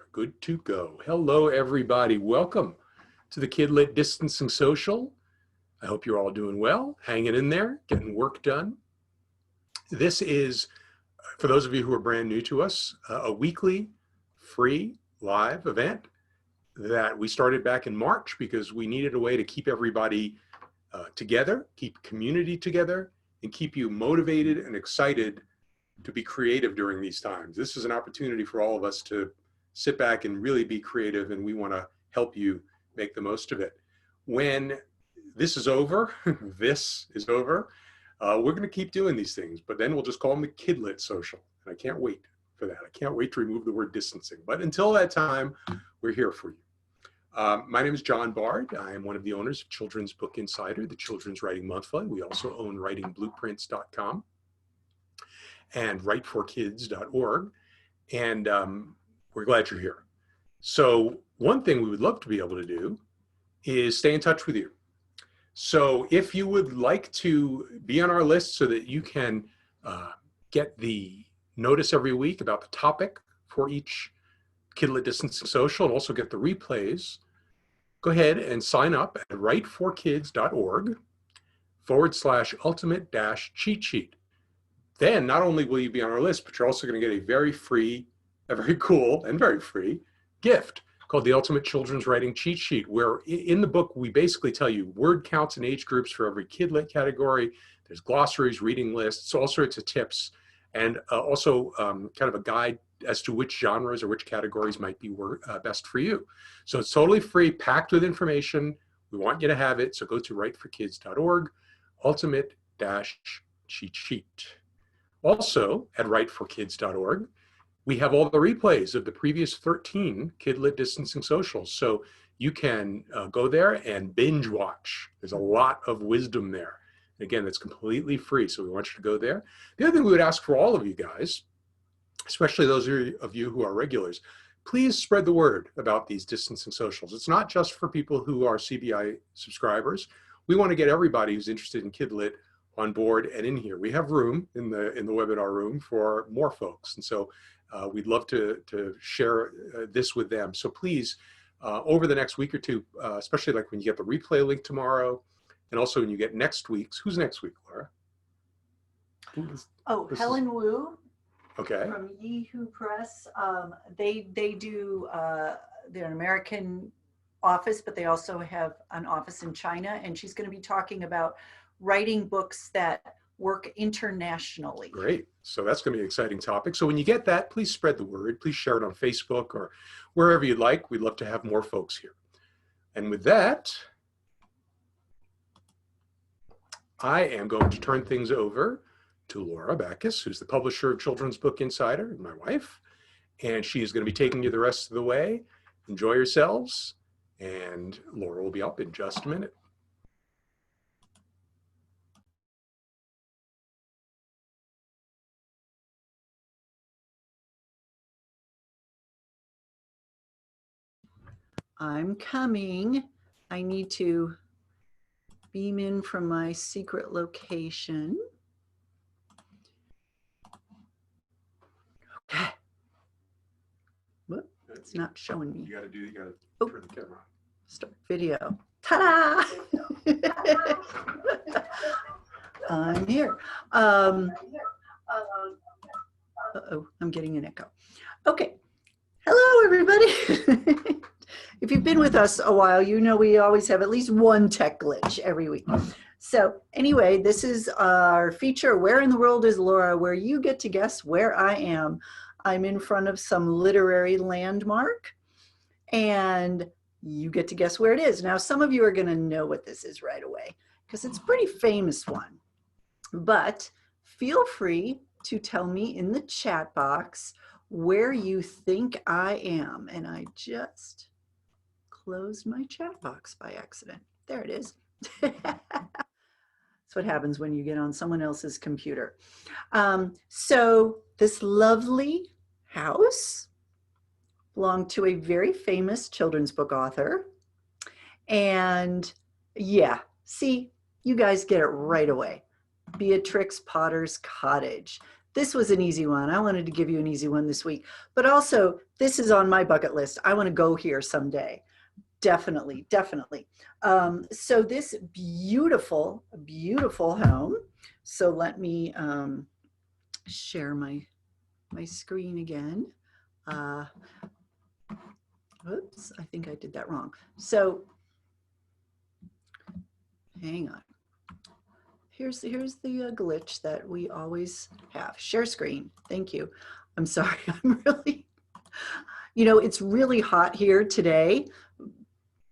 are good to go. Hello, everybody. Welcome to the Kidlit Distancing Social. I hope you're all doing well, hanging in there, getting work done. This is, for those of you who are brand new to us, a weekly free live event that we started back in March because we needed a way to keep everybody together, keep community together, and keep you motivated and excited to be creative during these times. This is an opportunity for all of us to sit back and really be creative, and we want to help you make the most of it. When this is over, we're going to keep doing these things, but then we'll just call them the Kidlit Social. And I can't wait for that. I can't wait to remove the word distancing. But until that time, we're here for you. My name is John Bard. I am one of the owners of Children's Book Insider, the Children's Writing Monthly. We also own writingblueprints.com and writeforkids.org. And we're glad you're here. So one thing we would love to be able to do is stay in touch with you. So if you would like to be on our list so that you can get the notice every week about the topic for each Kidlit Distancing Social and also get the replays, go ahead and sign up at writeforkids.org/ultimate-cheat sheet. Then not only will you be on our list, but you're also going to get a very cool and very free gift called the Ultimate Children's Writing Cheat Sheet, where in the book, we basically tell you word counts and age groups for every Kidlit category. There's glossaries, reading lists, all sorts of tips, and also kind of a guide as to which genres or which categories might be best for you. So it's totally free, packed with information. We want you to have it. So go to writeforkids.org, ultimate-cheat sheet. Also at writeforkids.org, we have all the replays of the previous 13 Kidlit Distancing Socials. So you can go there and binge watch. There's a lot of wisdom there. Again, that's completely free, so we want you to go there. The other thing we would ask for all of you guys, especially those of you who are regulars, please spread the word about these distancing socials. It's not just for people who are CBI subscribers. We want to get everybody who's interested in Kidlit on board and in here. We have room in the webinar room for more folks. And so we'd love to share this with them. So please, over the next week or two, especially like when you get the replay link tomorrow, and also when you get next week's, who's next week, Laura? Helen Wu. Okay. From Yahoo Press. They do, they're an American office, but they also have an office in China, and she's going to be talking about writing books that work internationally. Great. So that's going to be an exciting topic. So when you get that, please spread the word. Please share it on Facebook or wherever you'd like. We'd love to have more folks here. And with that, I am going to turn things over to Laura Backus, who's the publisher of Children's Book Insider, and my wife. And she is going to be taking you the rest of the way. Enjoy yourselves. And Laura will be up in just a minute. I'm coming. I need to beam in from my secret location. Okay. Whoop, it's not showing me. You got to turn the camera on. Start video. Ta-da! I'm here. Uh-oh, I'm getting an echo. Okay. Hello, everybody. If you've been with us a while, you know we always have at least one tech glitch every week. So anyway, this is our feature, Where in the World is Laura?, where you get to guess where I am. I'm in front of some literary landmark, and you get to guess where it is. Now, some of you are going to know what this is right away, because it's a pretty famous one. But feel free to tell me in the chat box where you think I am. And I just closed my chat box by accident. There it is. That's what happens when you get on someone else's computer. So this lovely house belonged to a very famous children's book author. And yeah, see, you guys get it right away. Beatrix Potter's Cottage. this was an easy one. I wanted to give you an easy one this week, but also this is on my bucket list. I want to go here someday. Definitely, definitely. So this beautiful, beautiful home. So let me share my screen again. Oops, I think I did that wrong. So hang on. Here's the glitch that we always have. Share screen. Thank you. I'm sorry. I'm really, it's really hot here today.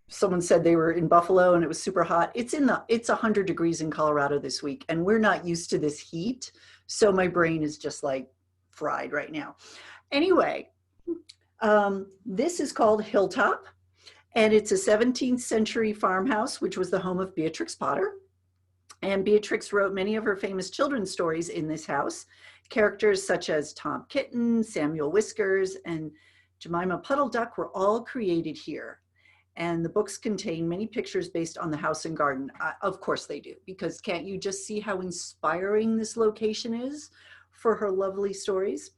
Someone said they were in Buffalo and it was super hot. It's 100 degrees in Colorado this week, and we're not used to this heat. So my brain is just like fried right now. Anyway, this is called Hilltop, and it's a 17th century farmhouse, which was the home of Beatrix Potter. And Beatrix wrote many of her famous children's stories in this house. Characters such as Tom Kitten, Samuel Whiskers, and Jemima Puddle Duck were all created here. And the books contain many pictures based on the house and garden. Of course they do, because can't you just see how inspiring this location is for her lovely stories?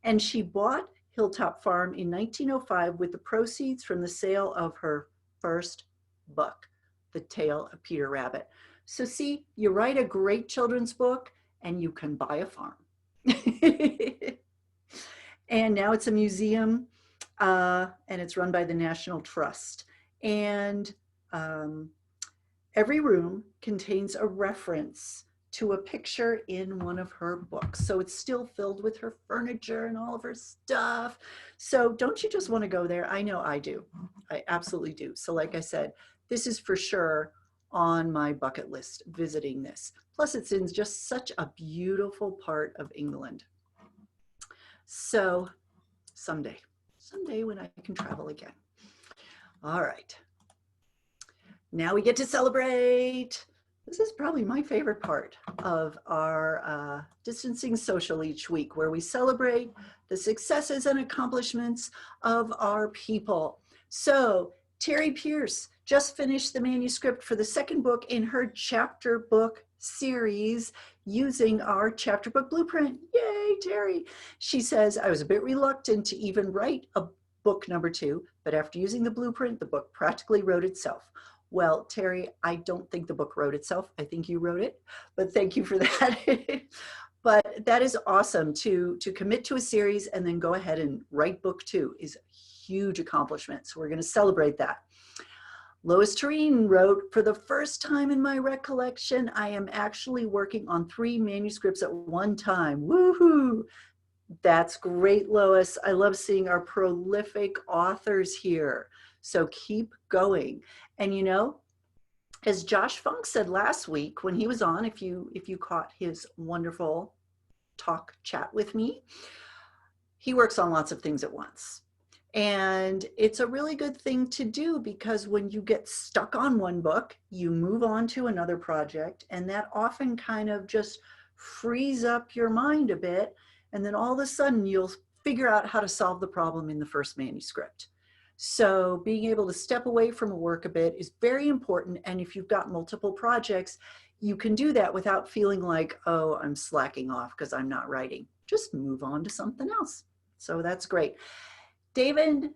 And she bought Hilltop Farm in 1905 with the proceeds from the sale of her first book, The Tale of Peter Rabbit. So see, you write a great children's book and you can buy a farm. And now it's a museum, and it's run by the National Trust. And every room contains a reference to a picture in one of her books. So it's still filled with her furniture and all of her stuff. So don't you just want to go there? I know I do. I absolutely do. So like I said, this is for sure on my bucket list, visiting this. Plus it's in just such a beautiful part of England. So someday when I can travel again. All right. Now we get to celebrate. This is probably my favorite part of our distancing social each week, where we celebrate the successes and accomplishments of our people. So Terry Pierce just finished the manuscript for the second book in her chapter book series using our chapter book blueprint. Yay, Terry. She says, I was a bit reluctant to even write a book number 2, but after using the blueprint, the book practically wrote itself. Well, Terry, I don't think the book wrote itself. I think you wrote it, but thank you for that. But that is awesome. To commit to a series and then go ahead and write book 2 is a huge accomplishment. So we're going to celebrate that. Lois Tureen wrote, for the first time in my recollection, I am actually working on 3 manuscripts at one time. Woohoo! That's great, Lois. I love seeing our prolific authors here. So keep going. And as Josh Funk said last week when he was on, if you caught his wonderful talk chat with me, he works on lots of things at once. And it's a really good thing to do, because when you get stuck on one book, you move on to another project, and that often kind of just frees up your mind a bit. And then all of a sudden you'll figure out how to solve the problem in the first manuscript. So being able to step away from a work a bit is very important. And if you've got multiple projects, you can do that without feeling like, oh, I'm slacking off because I'm not writing. Just move on to something else. So that's great. David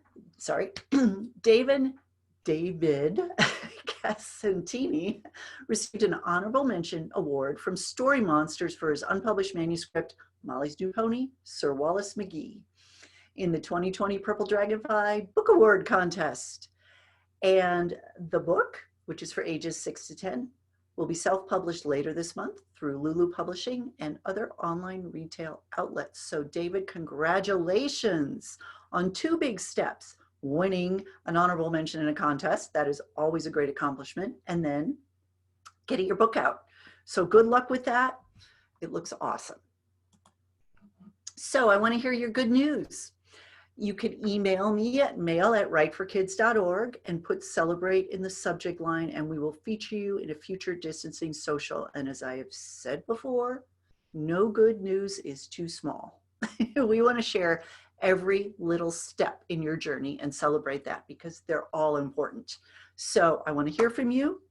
Cassantini received an honorable mention award from Story Monsters for his unpublished manuscript, Molly's New Pony, Sir Wallace McGee, in the 2020 Purple Dragonfly Book Award contest. And the book, which is for ages 6 to 10, will be self-published later this month through Lulu Publishing and other online retail outlets. So David, congratulations on 2 big steps: winning an honorable mention in a contest. That is always a great accomplishment. And then getting your book out. So good luck with that. It looks awesome. So I want to hear your good news. You can email me at mail@writeforkids.org and put celebrate in the subject line, and we will feature you in a future distancing social. And as I have said before, no good news is too small. We want to share every little step in your journey and celebrate that, because they're all important. So I want to hear from you.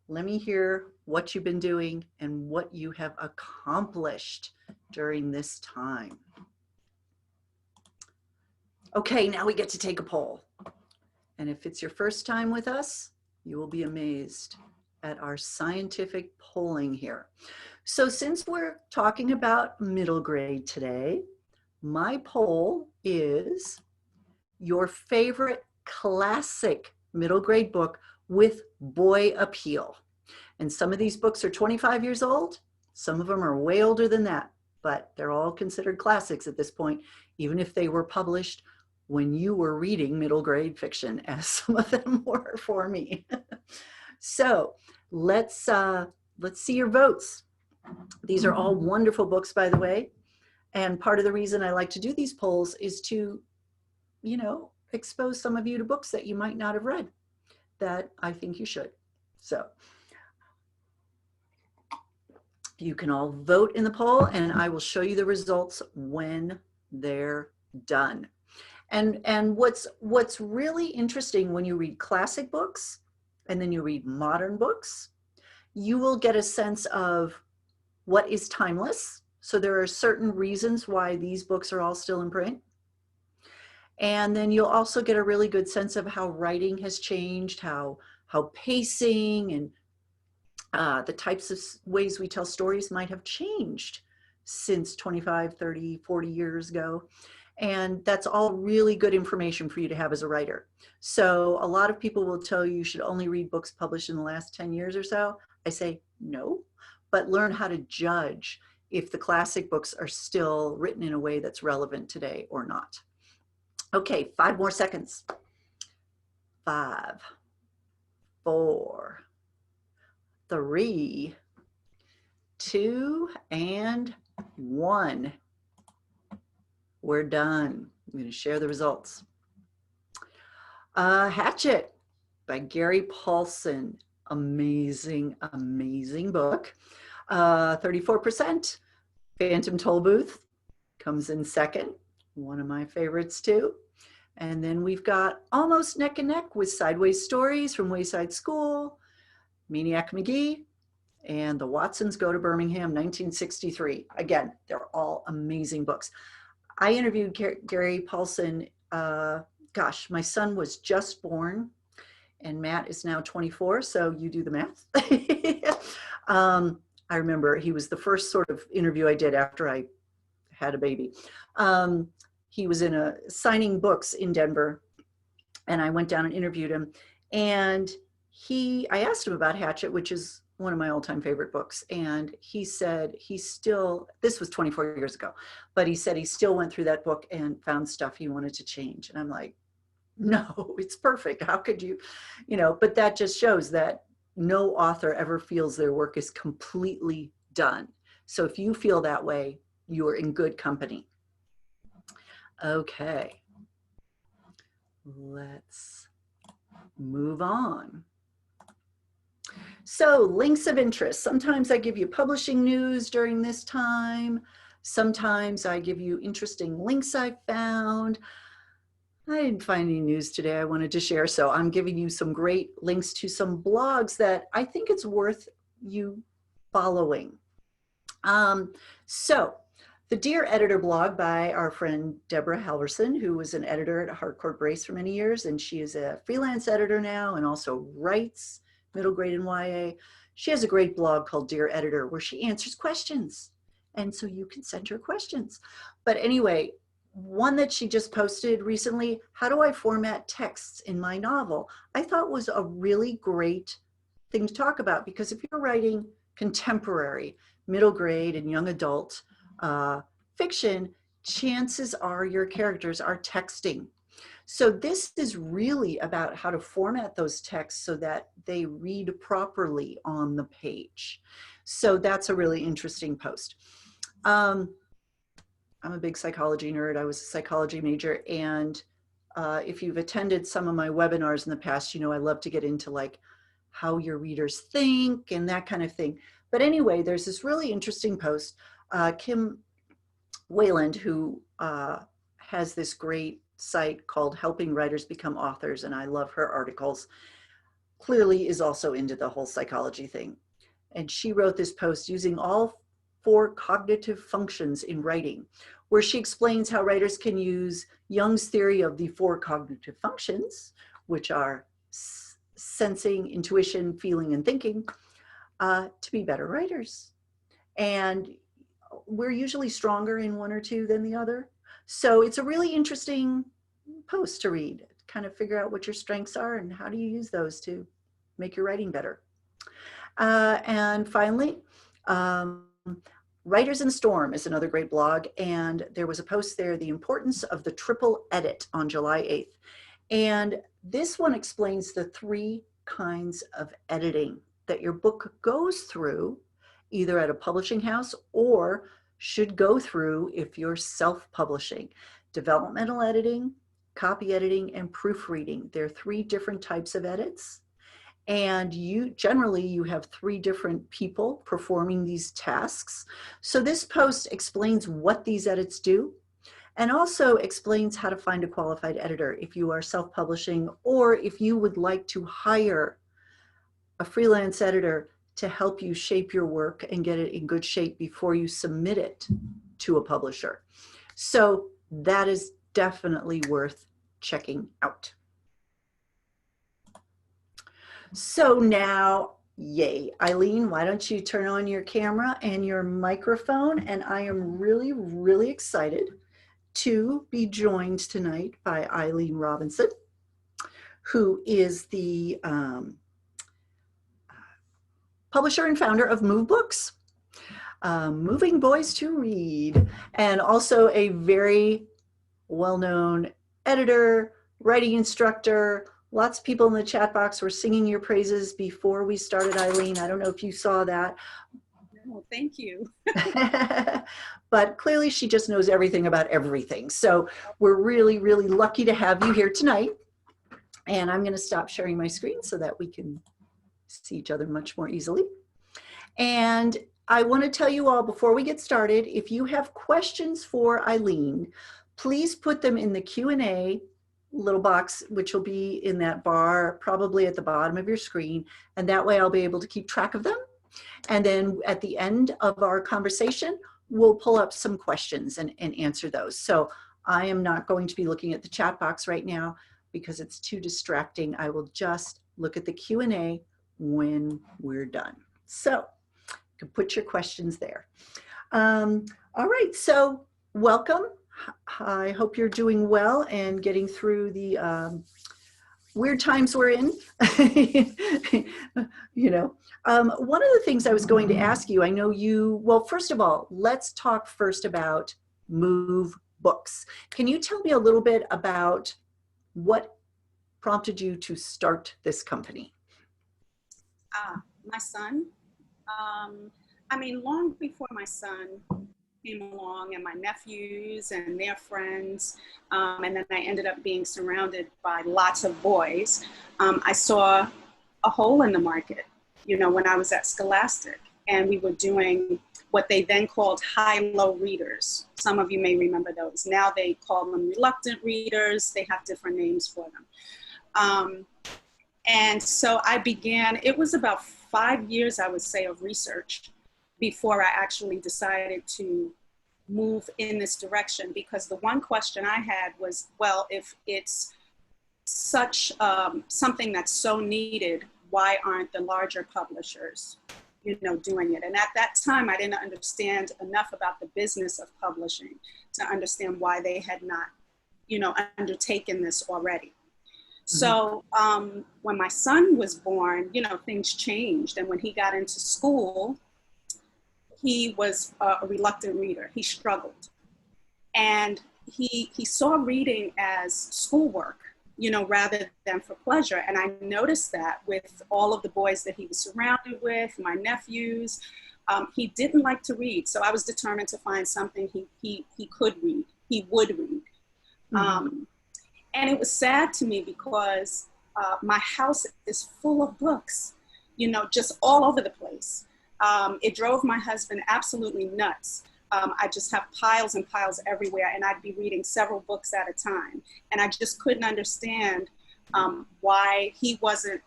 Let me hear what you've been doing and what you have accomplished during this time. Okay, now we get to take a poll. And if it's your first time with us, you will be amazed at our scientific polling here. So since we're talking about middle grade today, my poll is your favorite classic middle grade book with boy appeal. And some of these books are 25 years old. Some of them are way older than that, but they're all considered classics at this point, even if they were published when you were reading middle grade fiction, as some of them were for me. So let's see your votes. These are all wonderful books, by the way. And part of the reason I like to do these polls is to, you know, expose some of you to books that you might not have read that I think you should. So you can all vote in the poll, and I will show you the results when they're done. And what's really interesting when you read classic books and then you read modern books, you will get a sense of what is timeless. So there are certain reasons why these books are all still in print. And then you'll also get a really good sense of how writing has changed, how pacing and the types of ways we tell stories might have changed since 25, 30, 40 years ago. And that's all really good information for you to have as a writer. So a lot of people will tell you should only read books published in the last 10 years or so. I say no, but learn how to judge if the classic books are still written in a way that's relevant today or not. Okay, 5 more seconds. 5, 4, 3, 2, and 1. We're done. I'm going to share the results. Hatchet by Gary Paulson. Amazing, amazing book. 34%. Phantom Tollbooth comes in second. One of my favorites too. And then we've got almost neck and neck with Sideways Stories from Wayside School, Maniac McGee, and The Watsons Go to Birmingham, 1963. Again, they're all amazing books. I interviewed Gary Paulson, gosh, my son was just born and Matt is now 24, so you do the math. I remember he was the first sort of interview I did after I had a baby. He was signing books in Denver, and I went down and interviewed him. And I asked him about Hatchet, which is one of my all-time favorite books. And he said this was 24 years ago, but he said he still went through that book and found stuff he wanted to change. And I'm like, no, it's perfect. How could you, but that just shows that no author ever feels their work is completely done. So if you feel that way, you're in good company. Okay, let's move on. So links of interest. Sometimes I give you publishing news during this time. Sometimes I give you interesting links I found. I didn't find any news today I wanted to share, so I'm giving you some great links to some blogs that I think it's worth you following. So the Dear Editor blog by our friend Deborah Halverson, who was an editor at Hardcore Brace for many years, and she is a freelance editor now and also writes middle grade and YA. She has a great blog called Dear Editor where she answers questions. And so you can send her questions. But anyway, one that she just posted recently, how do I format texts in my novel? I thought was a really great thing to talk about, because if you're writing contemporary, middle grade and young adult fiction, chances are your characters are texting. So this is really about how to format those texts so that they read properly on the page. So that's a really interesting post. I'm a big psychology nerd. I was a psychology major. And if you've attended some of my webinars in the past, I love to get into like how your readers think and that kind of thing. But anyway, there's this really interesting post. Kim Wayland, who has this great site called Helping Writers Become Authors, and I love her articles, clearly is also into the whole psychology thing. And she wrote this post using all 4 cognitive functions in writing, where she explains how writers can use Jung's theory of the 4 cognitive functions, which are sensing, intuition, feeling, and thinking, to be better writers. And we're usually stronger in one or two than the other. So it's a really interesting post to read, kind of figure out what your strengths are and how do you use those to make your writing better. And finally, Writers in the Storm is another great blog, and there was a post there, The Importance of the Triple Edit, on July 8th. And this one explains the 3 kinds of editing that your book goes through, either at a publishing house or should go through if you're self-publishing. Developmental editing, copy editing, and proofreading. There are 3 different types of edits. And you have 3 different people performing these tasks. So this post explains what these edits do, and also explains how to find a qualified editor if you are self-publishing, or if you would like to hire a freelance editor to help you shape your work and get it in good shape before you submit it to a publisher. So that is definitely worth checking out. So now, yay, Eileen, why don't you turn on your camera and your microphone? And I am really, really excited to be joined tonight by Eileen Robinson, who is the publisher and founder of Move Books, Moving Boys to Read, and also a very well-known editor, writing instructor. Lots of people in the chat box were singing your praises before we started, Eileen. I don't know if you saw that. No, thank you. But clearly she just knows everything about everything. So we're really, really lucky to have you here tonight. And I'm going to stop sharing my screen so that we can see each other much more easily. And I want to tell you all before we get started, if you have questions for Eileen, please put them in the Q&A little box, which will be in that bar, probably at the bottom of your screen. And that way I'll be able to keep track of them. And then at the end of our conversation, we'll pull up some questions and answer those. So I am not going to be looking at the chat box right now because it's too distracting. I will just look at the Q&A when we're done. So you can put your questions there. All right, so welcome. I hope you're doing well and getting through the weird times we're in. You know, one of the things I was going to ask you, I know you, well, first of all, let's talk first about Move Books. Can you tell me a little bit about what prompted you to start this company? My son. I mean, long before my son came along, and my nephews and their friends, and then I ended up being surrounded by lots of boys. I saw a hole in the market, you know, when I was at Scholastic, and we were doing what they then called high-low readers. Some of you may remember those. Now they call them reluctant readers. They have different names for them. And so I began, it was about 5 years, I would say, of research before I actually decided to move in this direction, because the one question I had was, well, if it's such something that's so needed, why aren't the larger publishers, you know, doing it? And at that time, I didn't understand enough about the business of publishing to understand why they had not, you know, undertaken this already. So when my son was born, you know, things changed. And when he got into school, he was a reluctant reader. He struggled. And he saw reading as schoolwork, you know, rather than for pleasure. And I noticed that with all of the boys that he was surrounded with, my nephews, he didn't like to read. So I was determined to find something he could read, he would read. And it was sad to me because my house is full of books, you know, just all over the place. It drove my husband absolutely nuts. I just have piles and piles everywhere, and I'd be reading several books at a time. And I just couldn't understand why he wasn't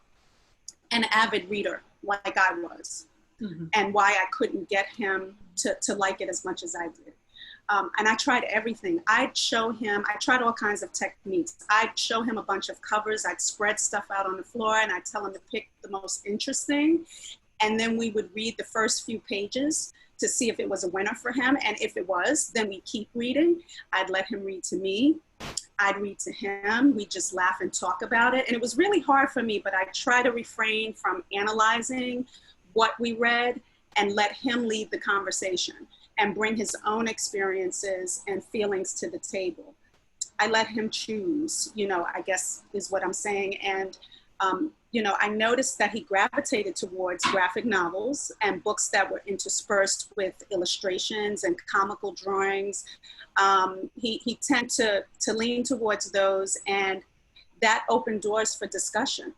an avid reader like I was, and why I couldn't get him to like it as much as I did. And I tried everything. I tried all kinds of techniques. I'd show him a bunch of covers. I'd spread stuff out on the floor and I'd tell him to pick the most interesting. And then we would read the first few pages to see if it was a winner for him. And if it was, then we keep reading. I'd let him read to me. I'd read to him. We'd just laugh and talk about it. And it was really hard for me, but I try to refrain from analyzing what we read and let him lead the conversation and bring his own experiences and feelings to the table. I let him choose, I guess is what I'm saying. And, I noticed that he gravitated towards graphic novels and books that were interspersed with illustrations and comical drawings. He tended to lean towards those, and that opened doors for discussion.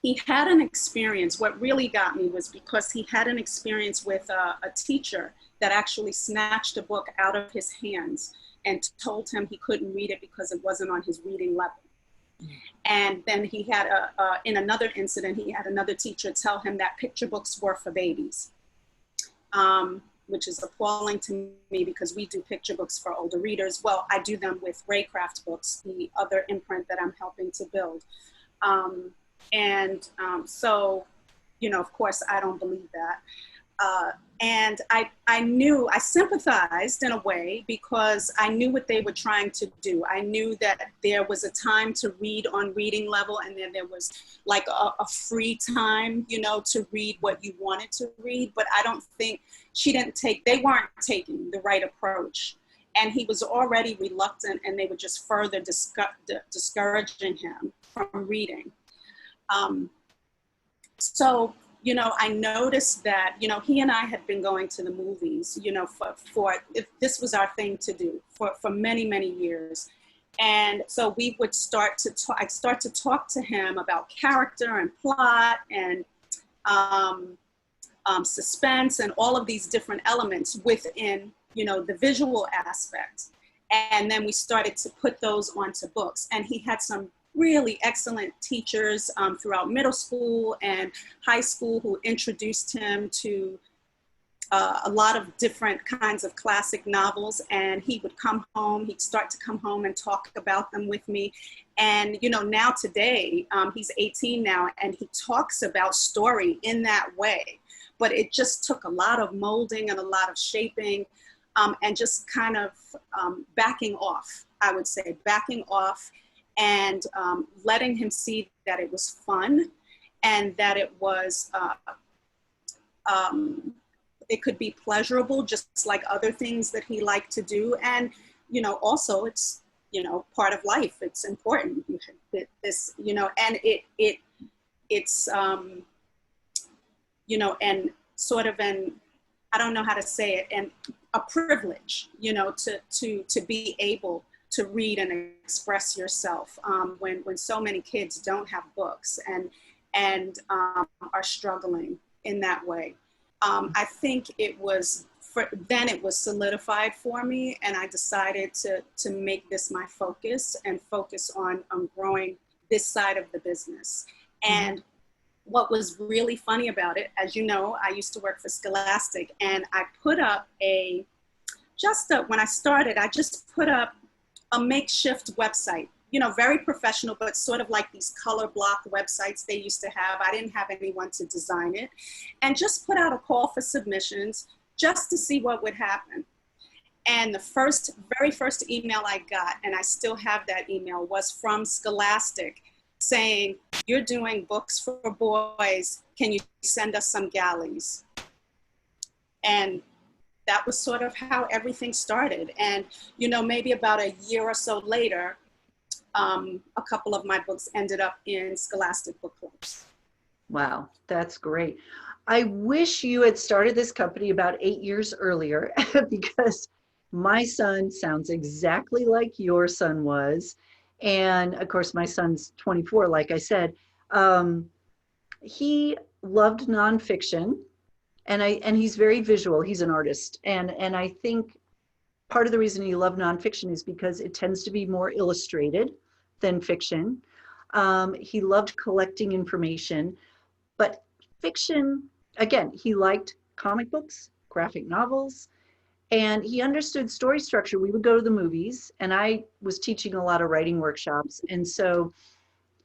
He had an experience. What really got me was because he had an experience with a teacher that actually snatched a book out of his hands and told him he couldn't read it because it wasn't on his reading level. And then he had in another incident, he had another teacher tell him that picture books were for babies, which is appalling to me because we do picture books for older readers. Well, I do them with Raycraft Books, the other imprint that I'm helping to build. So, of course, I don't believe that. And I sympathized in a way because I knew what they were trying to do. I knew that there was a time to read on reading level, and then there was like a free time, to read what you wanted to read. But I don't think they weren't taking the right approach. And he was already reluctant, and they were just further discouraging him from reading. So, I noticed that, he and I had been going to the movies, if this was our thing to do for many, many years. And so we would I'd start to talk to him about character and plot and suspense and all of these different elements within, the visual aspect. And then we started to put those onto books. And he had some really excellent teachers throughout middle school and high school who introduced him to a lot of different kinds of classic novels. And he'd start to come home and talk about them with me. And, now today, he's 18 now, and he talks about story in that way. But it just took a lot of molding and a lot of shaping and just kind of backing off, I would say, and letting him see that it was fun and that it was, it could be pleasurable, just like other things that he liked to do. And, also it's, part of life. It's important. It's, and it's, and sort of I don't know how to say it, and a privilege, to be able to read and express yourself when so many kids don't have books and are struggling in that way. I think it was solidified for me, and I decided to make this my focus and focus on Mm-hmm. growing this side of the business. And what was really funny about it, as you know, I used to work for Scholastic, and I put up when I started, I just put up a makeshift website, very professional, but sort of like these color block websites they used to have. I didn't have anyone to design it, and just put out a call for submissions just to see what would happen. And the very first email I got, and I still have that email, was from Scholastic saying, "You're doing books for boys. Can you send us some galleys?" And that was sort of how everything started. And, maybe about a year or so later, a couple of my books ended up in Scholastic book clubs. Wow, that's great. I wish you had started this company about 8 years earlier because my son sounds exactly like your son was. And of course, my son's 24, like I said. He loved nonfiction. And he's very visual. He's an artist. And I think part of the reason he loved nonfiction is because it tends to be more illustrated than fiction. He loved collecting information, but fiction, again, he liked comic books, graphic novels, and he understood story structure. We would go to the movies, and I was teaching a lot of writing workshops. And so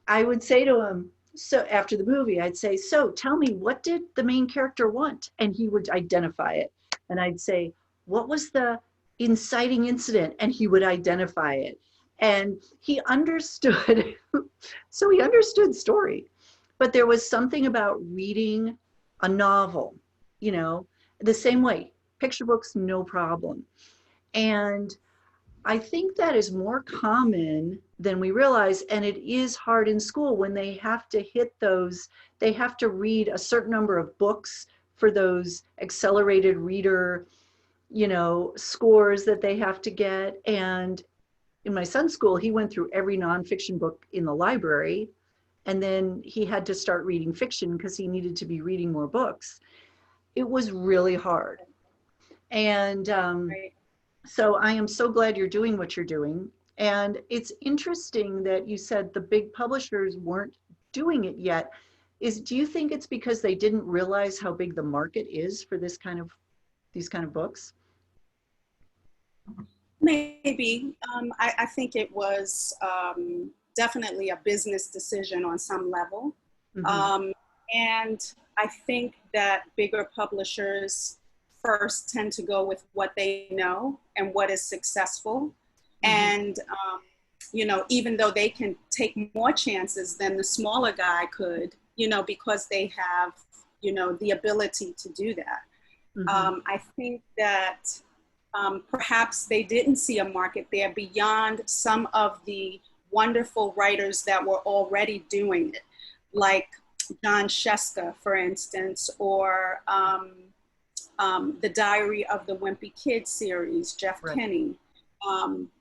I would say to him, so after the movie, I'd say, so tell me, what did the main character want? And he would identify it. And I'd say, what was the inciting incident? And he would identify it. And he understood, so he understood story. But there was something about reading a novel, you know, the same way. Picture books, no problem. And I think that is more common than we realize. And it is hard in school when they have to hit those, they have to read a certain number of books for those accelerated reader, you know, scores that they have to get. And in my son's school, he went through every nonfiction book in the library. And then he had to start reading fiction because he needed to be reading more books. It was really hard. And so I am so glad you're doing what you're doing. And it's interesting that you said the big publishers weren't doing it yet. Do you think it's because they didn't realize how big the market is for these kind of books? Maybe. I think it was definitely a business decision on some level. Mm-hmm. And I think that bigger publishers first tend to go with what they know and what is successful. Mm-hmm. And, you know, even though they can take more chances than the smaller guy could, you know, because they have, you know, the ability to do that. Mm-hmm. I think that perhaps they didn't see a market there beyond some of the wonderful writers that were already doing it, like John Sheska, for instance, or the Diary of the Wimpy Kid series, Jeff right. Kinney,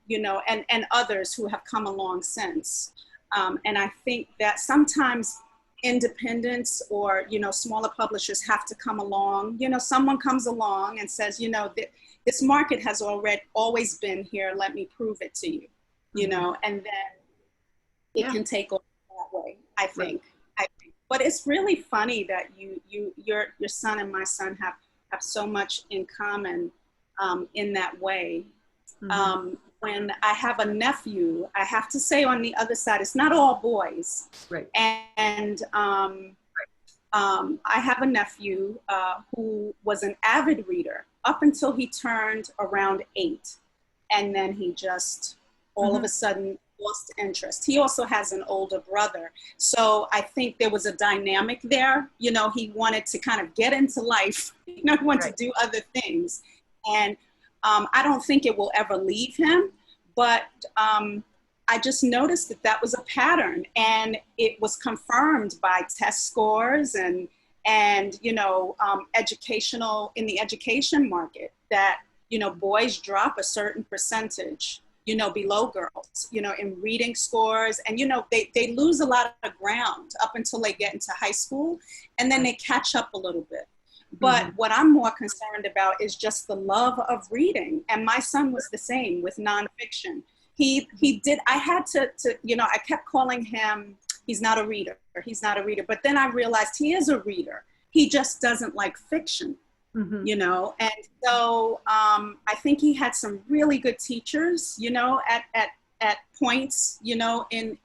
you know, and others who have come along since. And I think that sometimes independents or, you know, smaller publishers have to come along. You know, someone comes along and says, you know, this market has always been here. Let me prove it to you, you mm-hmm. know, and then it can take off that way, I think. Right. But it's really funny that your son and my son have so much in common in that way. Mm-hmm. When I have a nephew, I have to say on the other side, it's not all boys. Right. And I have a nephew who was an avid reader up until he turned around 8. And then he just all mm-hmm. of a sudden lost interest. He also has an older brother. So I think there was a dynamic there. You know, he wanted to kind of get into life, you know, he wanted right. to do other things. And I don't think it will ever leave him, but I just noticed that was a pattern, and it was confirmed by test scores and you know, in the education market, that, you know, boys drop a certain percentage, you know, below girls, you know, in reading scores. And, you know, they lose a lot of ground up until they get into high school, and then they catch up a little bit. But mm-hmm. what I'm more concerned about is just the love of reading. And my son was the same with nonfiction. He did, I had to, you know, I kept calling him, he's not a reader. But then I realized he is a reader. He just doesn't like fiction. Mm-hmm. You know, and so I think he had some really good teachers, you know, at points, you know, in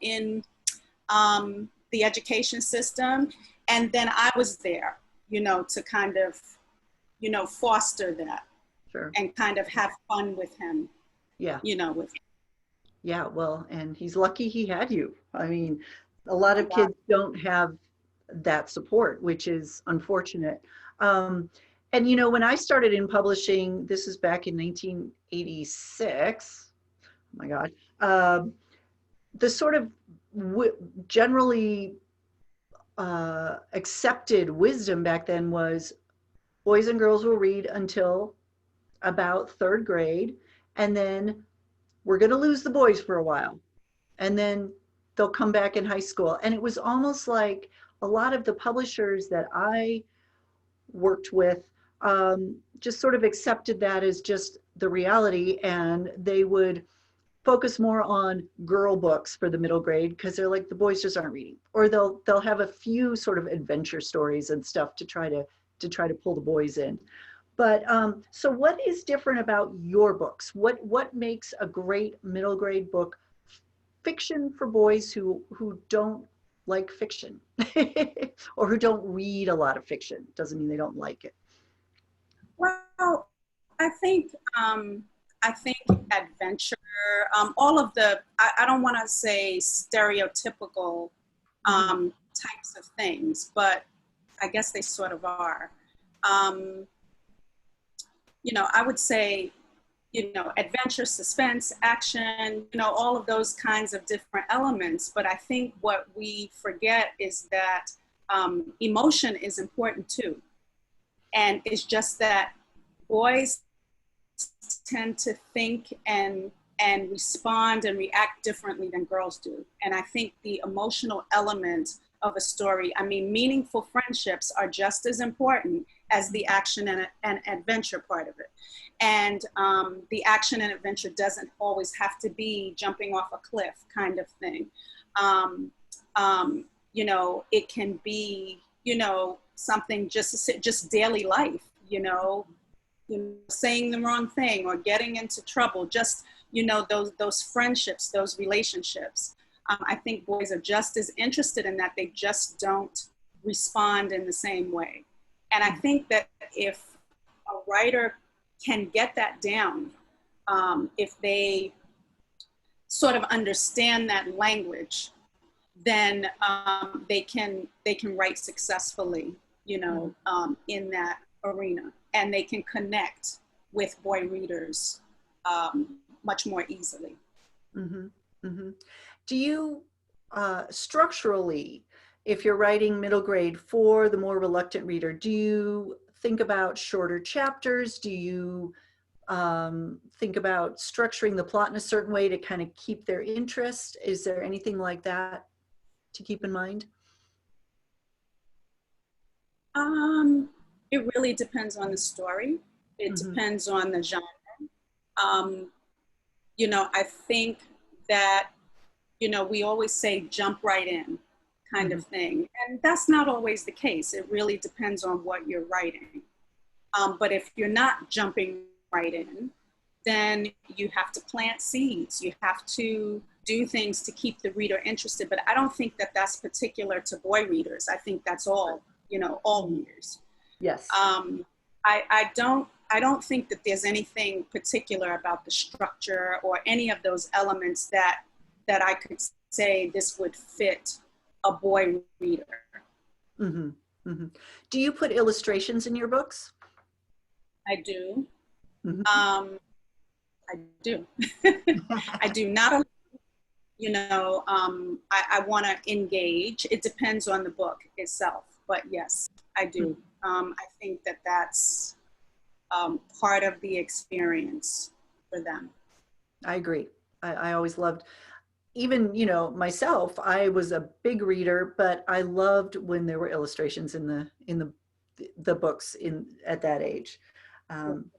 the education system. And then I was there, you know, to kind of, you know, foster that. Sure. And kind of have fun with him. Yeah. You know, with him. Yeah, well, and he's lucky he had you. I mean, a lot of kids don't have that support, which is unfortunate. And, you know, when I started in publishing, this is back in 1986, oh my God, the sort of generally accepted wisdom back then was boys and girls will read until about 3rd grade, and then we're going to lose the boys for a while, and then they'll come back in high school. And it was almost like a lot of the publishers that I worked with just sort of accepted that as just the reality, and they would focus more on girl books for the middle grade because they're like, the boys just aren't reading, or they'll have a few sort of adventure stories and stuff to try to pull the boys in. But so what is different about your books? What makes a great middle grade book fiction for boys who don't like fiction or who don't read a lot of fiction? Doesn't mean they don't like it. Well, I think adventure, all of the, I don't want to say stereotypical types of things, but I guess they sort of are. You know, I would say, you know, adventure, suspense, action, you know, all of those kinds of different elements. But I think what we forget is that emotion is important too. And it's just that boys tend to think and respond and react differently than girls do. And I think the emotional element of a story, I mean, meaningful friendships are just as important as the action and adventure part of it. And the action and adventure doesn't always have to be jumping off a cliff kind of thing. You know, it can be, you know, something just daily life, you know, saying the wrong thing or getting into trouble, just, you know, those friendships, those relationships. I think boys are just as interested in that. They just don't respond in the same way. And I think that if a writer can get that down, if they sort of understand that language, then they can write successfully, you know, in that arena, and they can connect with boy readers much more easily. Mm-hmm. Mm-hmm. Do you structurally, if you're writing middle grade for the more reluctant reader, do you think about shorter chapters? Do you think about structuring the plot in a certain way to kind of keep their interest? Is there anything like that to keep in mind? It really depends on the story. It depends on the genre. You know, I think that, you know, we always say jump right in kind of thing. And that's not always the case. It really depends on what you're writing. But if you're not jumping right in, then you have to plant seeds. You have to do things to keep the reader interested. But I don't think that that's particular to boy readers. I think that's all, you know, all readers. Yes. I don't think that there's anything particular about the structure or any of those elements that I could say this would fit a boy reader. Mm-hmm. Mm-hmm. Do you put illustrations in your books? I do. Mm-hmm. I do. I do not, you know, I want to engage. It depends on the book itself, but yes, I do. I think that that's part of the experience for them. I agree. I always loved, even, you know, myself, I was a big reader, but I loved when there were illustrations in the books at that age. And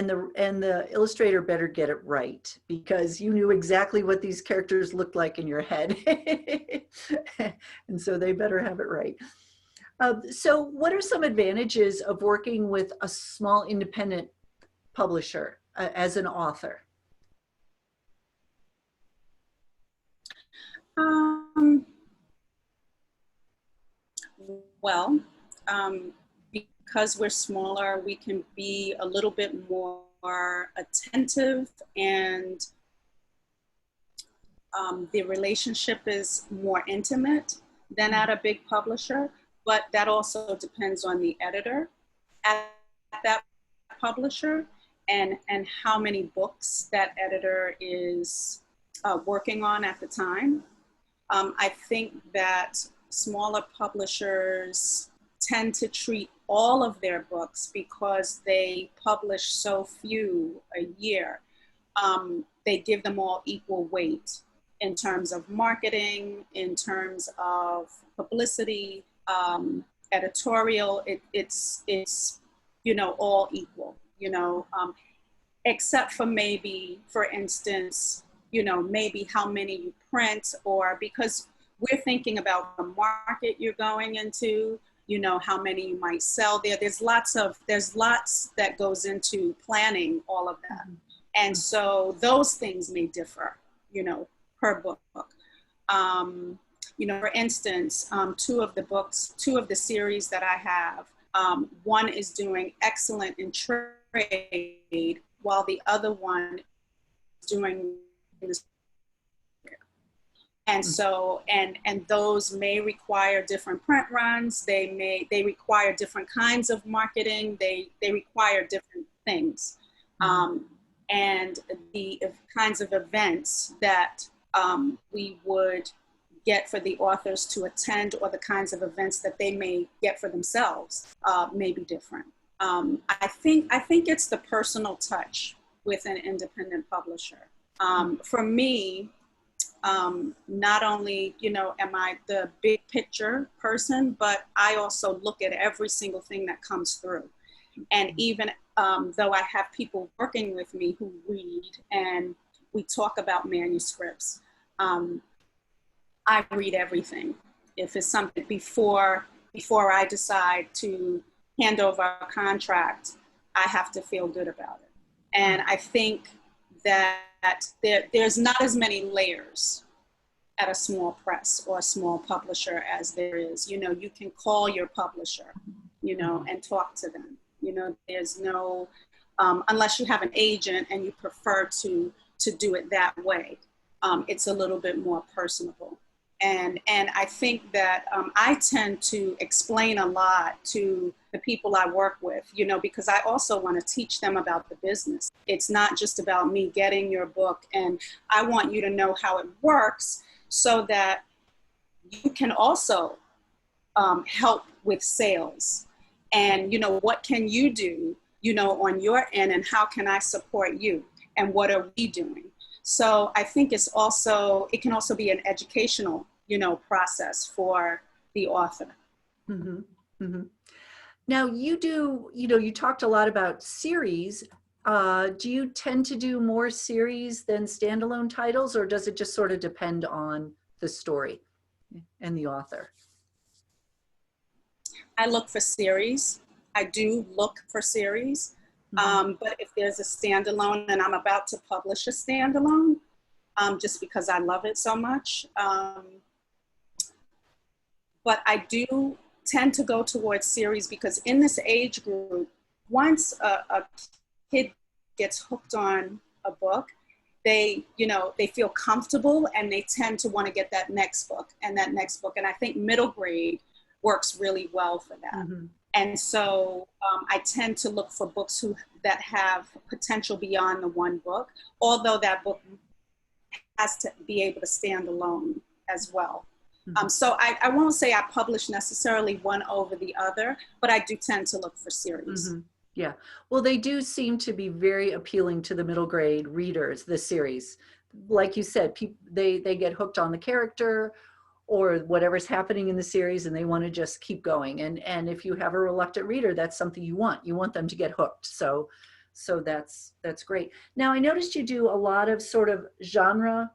the illustrator better get it right, because you knew exactly what these characters looked like in your head. And so they better have it right. So what are some advantages of working with a small independent publisher as an author? Well, because we're smaller, we can be a little bit more attentive, and the relationship is more intimate than at a big publisher, but that also depends on the editor at that publisher and how many books that editor is working on at the time. I think that smaller publishers tend to treat all of their books, because they publish so few a year. They give them all equal weight in terms of marketing, in terms of publicity, editorial. It's you know, all equal, you know, except for maybe, for instance, you know, maybe how many you print, or because we're thinking about the market you're going into, you know, how many you might sell there. There's lots that goes into planning all of that. And so those things may differ, you know, per book. You know, for instance, two of the series that I have, one is doing excellent in trade, while the other one is doing this. And so, and those may require different print runs. They require different kinds of marketing. They require different things. And the kinds of events that we would get for the authors to attend, or the kinds of events that they may get for themselves, may be different. I think it's the personal touch with an independent publisher. For me, not only, you know, am I the big picture person, but I also look at every single thing that comes through. And even though I have people working with me who read and we talk about manuscripts, I read everything. If it's something before I decide to hand over a contract, I have to feel good about it. And I think that there's not as many layers at a small press or a small publisher as there is. You know, you can call your publisher, you know, and talk to them. You know, there's no, unless you have an agent and you prefer to do it that way, it's a little bit more personable. And I think that I tend to explain a lot to the people I work with, you know, because I also want to teach them about the business. It's not just about me getting your book, and I want you to know how it works so that you can also help with sales. And, you know, what can you do, you know, on your end, and how can I support you? And what are we doing? So I think it can also be an educational, you know, process for the author. Mm-hmm. Mm-hmm. Now you do, you know, you talked a lot about series. Do you tend to do more series than standalone titles, or does it just sort of depend on the story and the author? I look for series. I do look for series. But if there's a standalone and I'm about to publish a standalone, just because I love it so much. But I do tend to go towards series because in this age group, once a kid gets hooked on a book, they feel comfortable and they tend to want to get that next book and that next book. And I think middle grade works really well for that. And so I tend to look for books that have potential beyond the one book, although that book has to be able to stand alone as well. So I won't say I publish necessarily one over the other, but I do tend to look for series. Yeah, well, they do seem to be very appealing to the middle grade readers, the series. Like you said, they get hooked on the character or whatever's happening in the series, and they want to just keep going. And if you have a reluctant reader, that's something you want them to get hooked. So that's great. Now I noticed you do a lot of sort of genre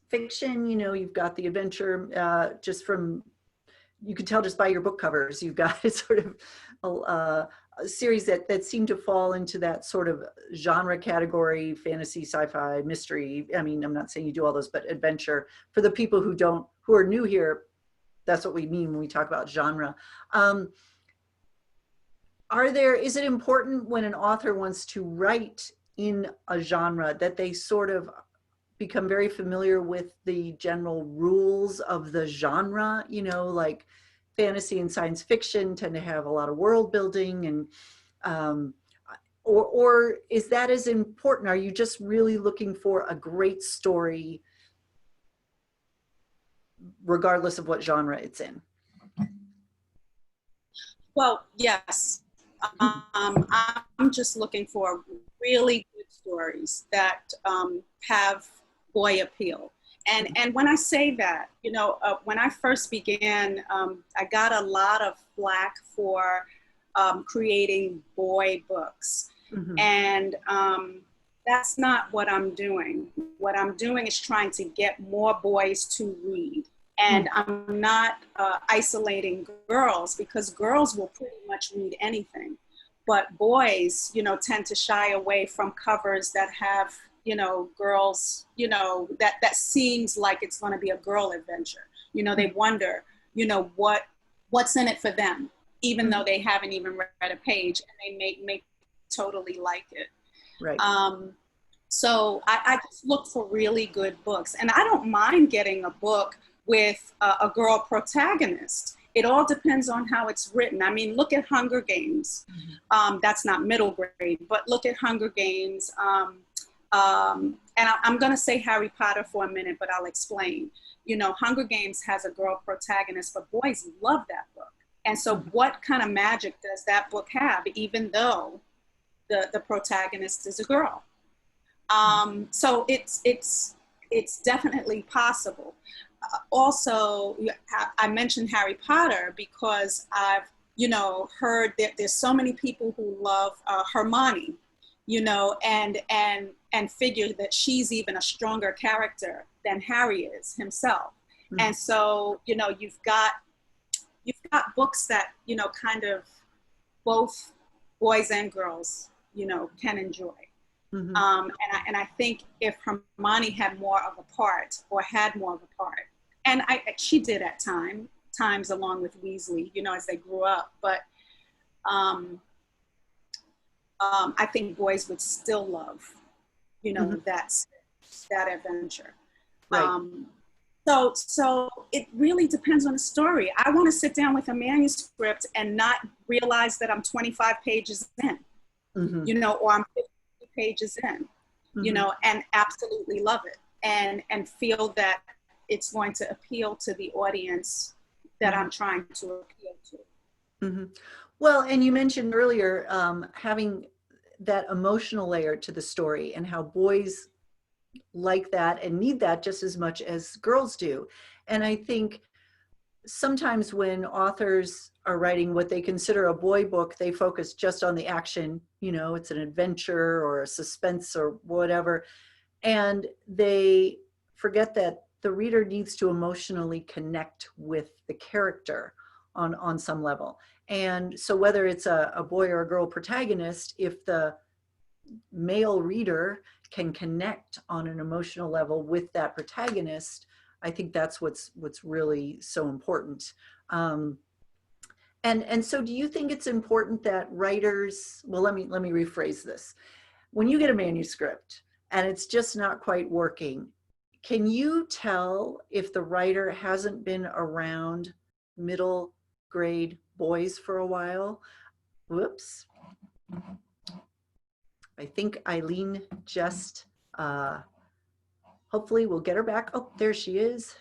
fiction. You know, you've got the adventure, just from, you can tell just by your book covers, you've got sort of a series that seem to fall into that sort of genre category: fantasy, sci-fi, mystery. I mean, I'm not saying you do all those, but adventure. For the people who are new here, that's what we mean when we talk about genre. Is it important when an author wants to write in a genre that they sort of become very familiar with the general rules of the genre? You know, like fantasy and science fiction tend to have a lot of world building, and or is that as important? Are you just really looking for a great story regardless of what genre it's in? Well, yes. I'm just looking for really good stories that have boy appeal. And when I say that, you know, when I first began, I got a lot of flack for creating boy books. And That's not what I'm doing. What I'm doing is trying to get more boys to read. And I'm not isolating girls, because girls will pretty much read anything. But boys, you know, tend to shy away from covers that have, you know, girls, you know, that seems like it's going to be a girl adventure. You know, they wonder, you know, what's in it for them, even though they haven't even read a page, and they may totally like it. Right. So I just look for really good books, and I don't mind getting a book with a girl protagonist. It all depends on how it's written. I mean, look at Hunger Games. That's not middle grade, but look at Hunger Games. And I'm going to say Harry Potter for a minute, but I'll explain. You know, Hunger Games has a girl protagonist, but boys love that book. And so what kind of magic does that book have, even though the protagonist is a girl? So it's definitely possible. Also, I mentioned Harry Potter because I've, you know, heard that there's so many people who love Hermione, you know, and figure that she's even a stronger character than Harry is himself. And so, you know, you've got books that, you know, kind of both boys and girls, you know, can enjoy. And I think if Hermione had more of a part, or had more of a part, and she did at times along with Weasley, you know, as they grew up, but I think boys would still love, you know, that adventure. Right. So it really depends on the story. I want to sit down with a manuscript and not realize that I'm 25 pages in, you know, or I'm 50 pages in, you know, and absolutely love it, and feel that it's going to appeal to the audience that I'm trying to appeal to. Well, and you mentioned earlier having that emotional layer to the story, and how boys like that and need that just as much as girls do. And I think sometimes when authors are writing what they consider a boy book, they focus just on the action, you know, it's an adventure or a suspense or whatever. And they forget that the reader needs to emotionally connect with the character on some level. And so whether it's a boy or a girl protagonist, if the male reader can connect on an emotional level with that protagonist, I think that's what's really so important. And so do you think it's important that writers, well, let me rephrase this. When you get a manuscript and it's just not quite working, can you tell if the writer hasn't been around middle grade boys for a while? Whoops. I think Eileen just, hopefully we'll get her back. Oh, there she is.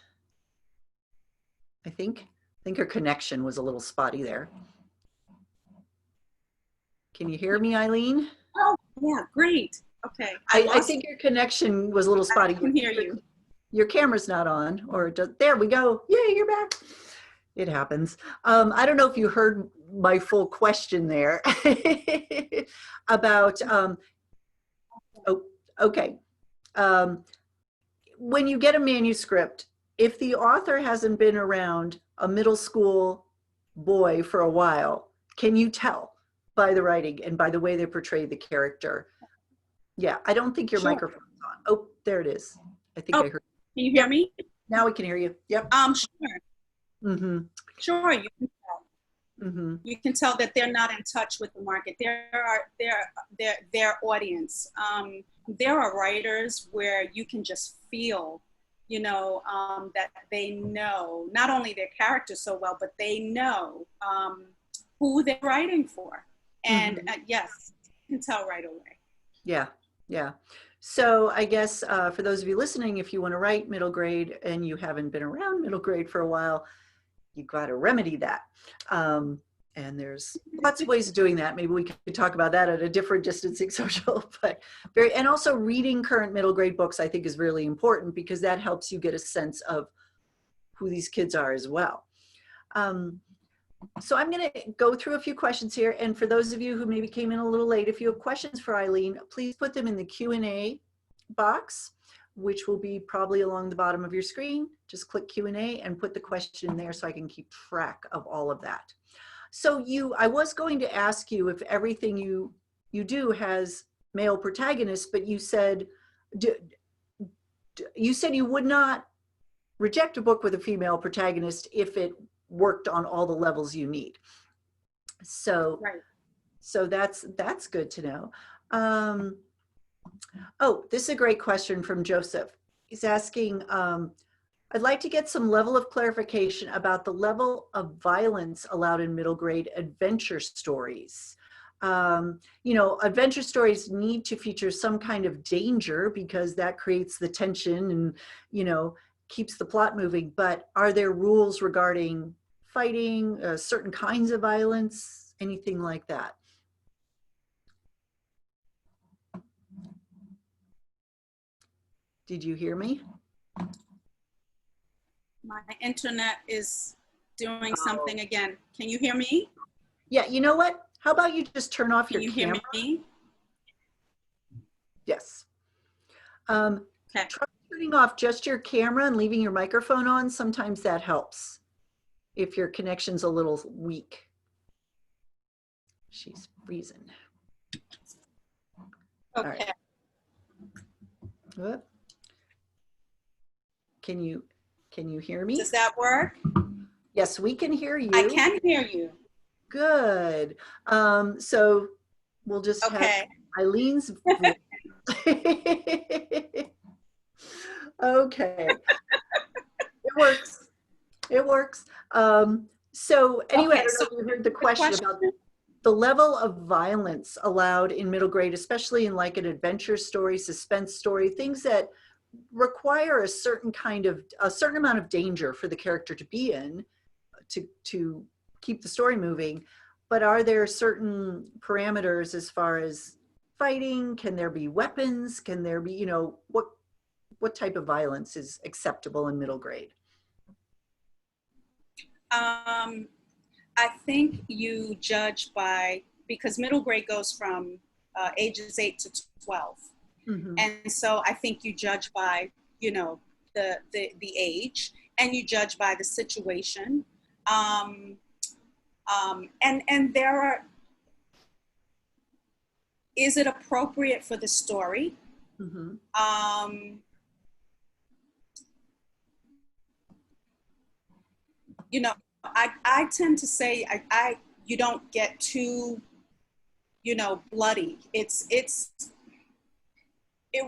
I think her connection was a little spotty there. Can you hear me, Eileen? Oh, yeah, great. Okay. I think your connection was a little spotty. I can hear you. Your camera's not on, or there we go. Yay, you're back. It happens. I don't know if you heard my full question there about, okay. When you get a manuscript, if the author hasn't been around a middle school boy for a while, can you tell by the writing and by the way they portray the character? Yeah, I don't think your microphone's on. Oh, there it is. I think I heard. Can you hear me? Now we can hear you. Yep. Sure. Sure, you can tell. You can tell that they're not in touch with the market. Their audience. There are writers where you can just feel, you know, that they know not only their characters so well, but they know who they're writing for. And yes, you can tell right away. Yeah. Yeah. So I guess for those of you listening, if you want to write middle grade and you haven't been around middle grade for a while, you got to remedy that. And there's lots of ways of doing that. Maybe we could talk about that at a different distancing social, but and also reading current middle grade books, I think is really important because that helps you get a sense of who these kids are as well. So I'm going to go through a few questions here. And for those of you who maybe came in a little late, if you have questions for Eileen, please put them in the Q&A box, which will be probably along the bottom of your screen. Just click Q&A and put the question in there so I can keep track of all of that. So I was going to ask you if everything you do has male protagonists, but you said you would not reject a book with a female protagonist if it worked on all the levels you need. So, Right. so that's good to know. Oh, this is a great question from Joseph. He's asking, I'd like to get some level of clarification about the level of violence allowed in middle grade adventure stories. You know, adventure stories need to feature some kind of danger because that creates the tension and, you know, keeps the plot moving. But are there rules regarding fighting, certain kinds of violence, anything like that? Did you hear me? My internet is doing something again. Can you hear me? Yeah, you know what? How about you just turn off Can your you hear camera? me? Yes. Okay. Try turning off just your camera and leaving your microphone on. Sometimes that helps if your connection's a little weak. She's freezing. Okay. Right. What? Can you hear me? Does that work? Yes, we can hear you. I can hear you. Good. So we'll just have Eileen's voice. Okay. It works. It works. So anyway, Okay, I don't know if you heard the question about the level of violence allowed in middle grade, especially in like an adventure story, suspense story, things that require a certain amount of danger for the character to be in to keep the story moving. But are there certain parameters as far as fighting? Can there be weapons? Can there be, you know, what type of violence is acceptable in middle grade? I think you judge because middle grade goes from ages 8 to 12. Mm-hmm. And so I think you judge by, you know, the age, and you judge by the situation. And there are, is it appropriate for the story? Mm-hmm. You know, I tend to say you don't get too, you know, bloody. It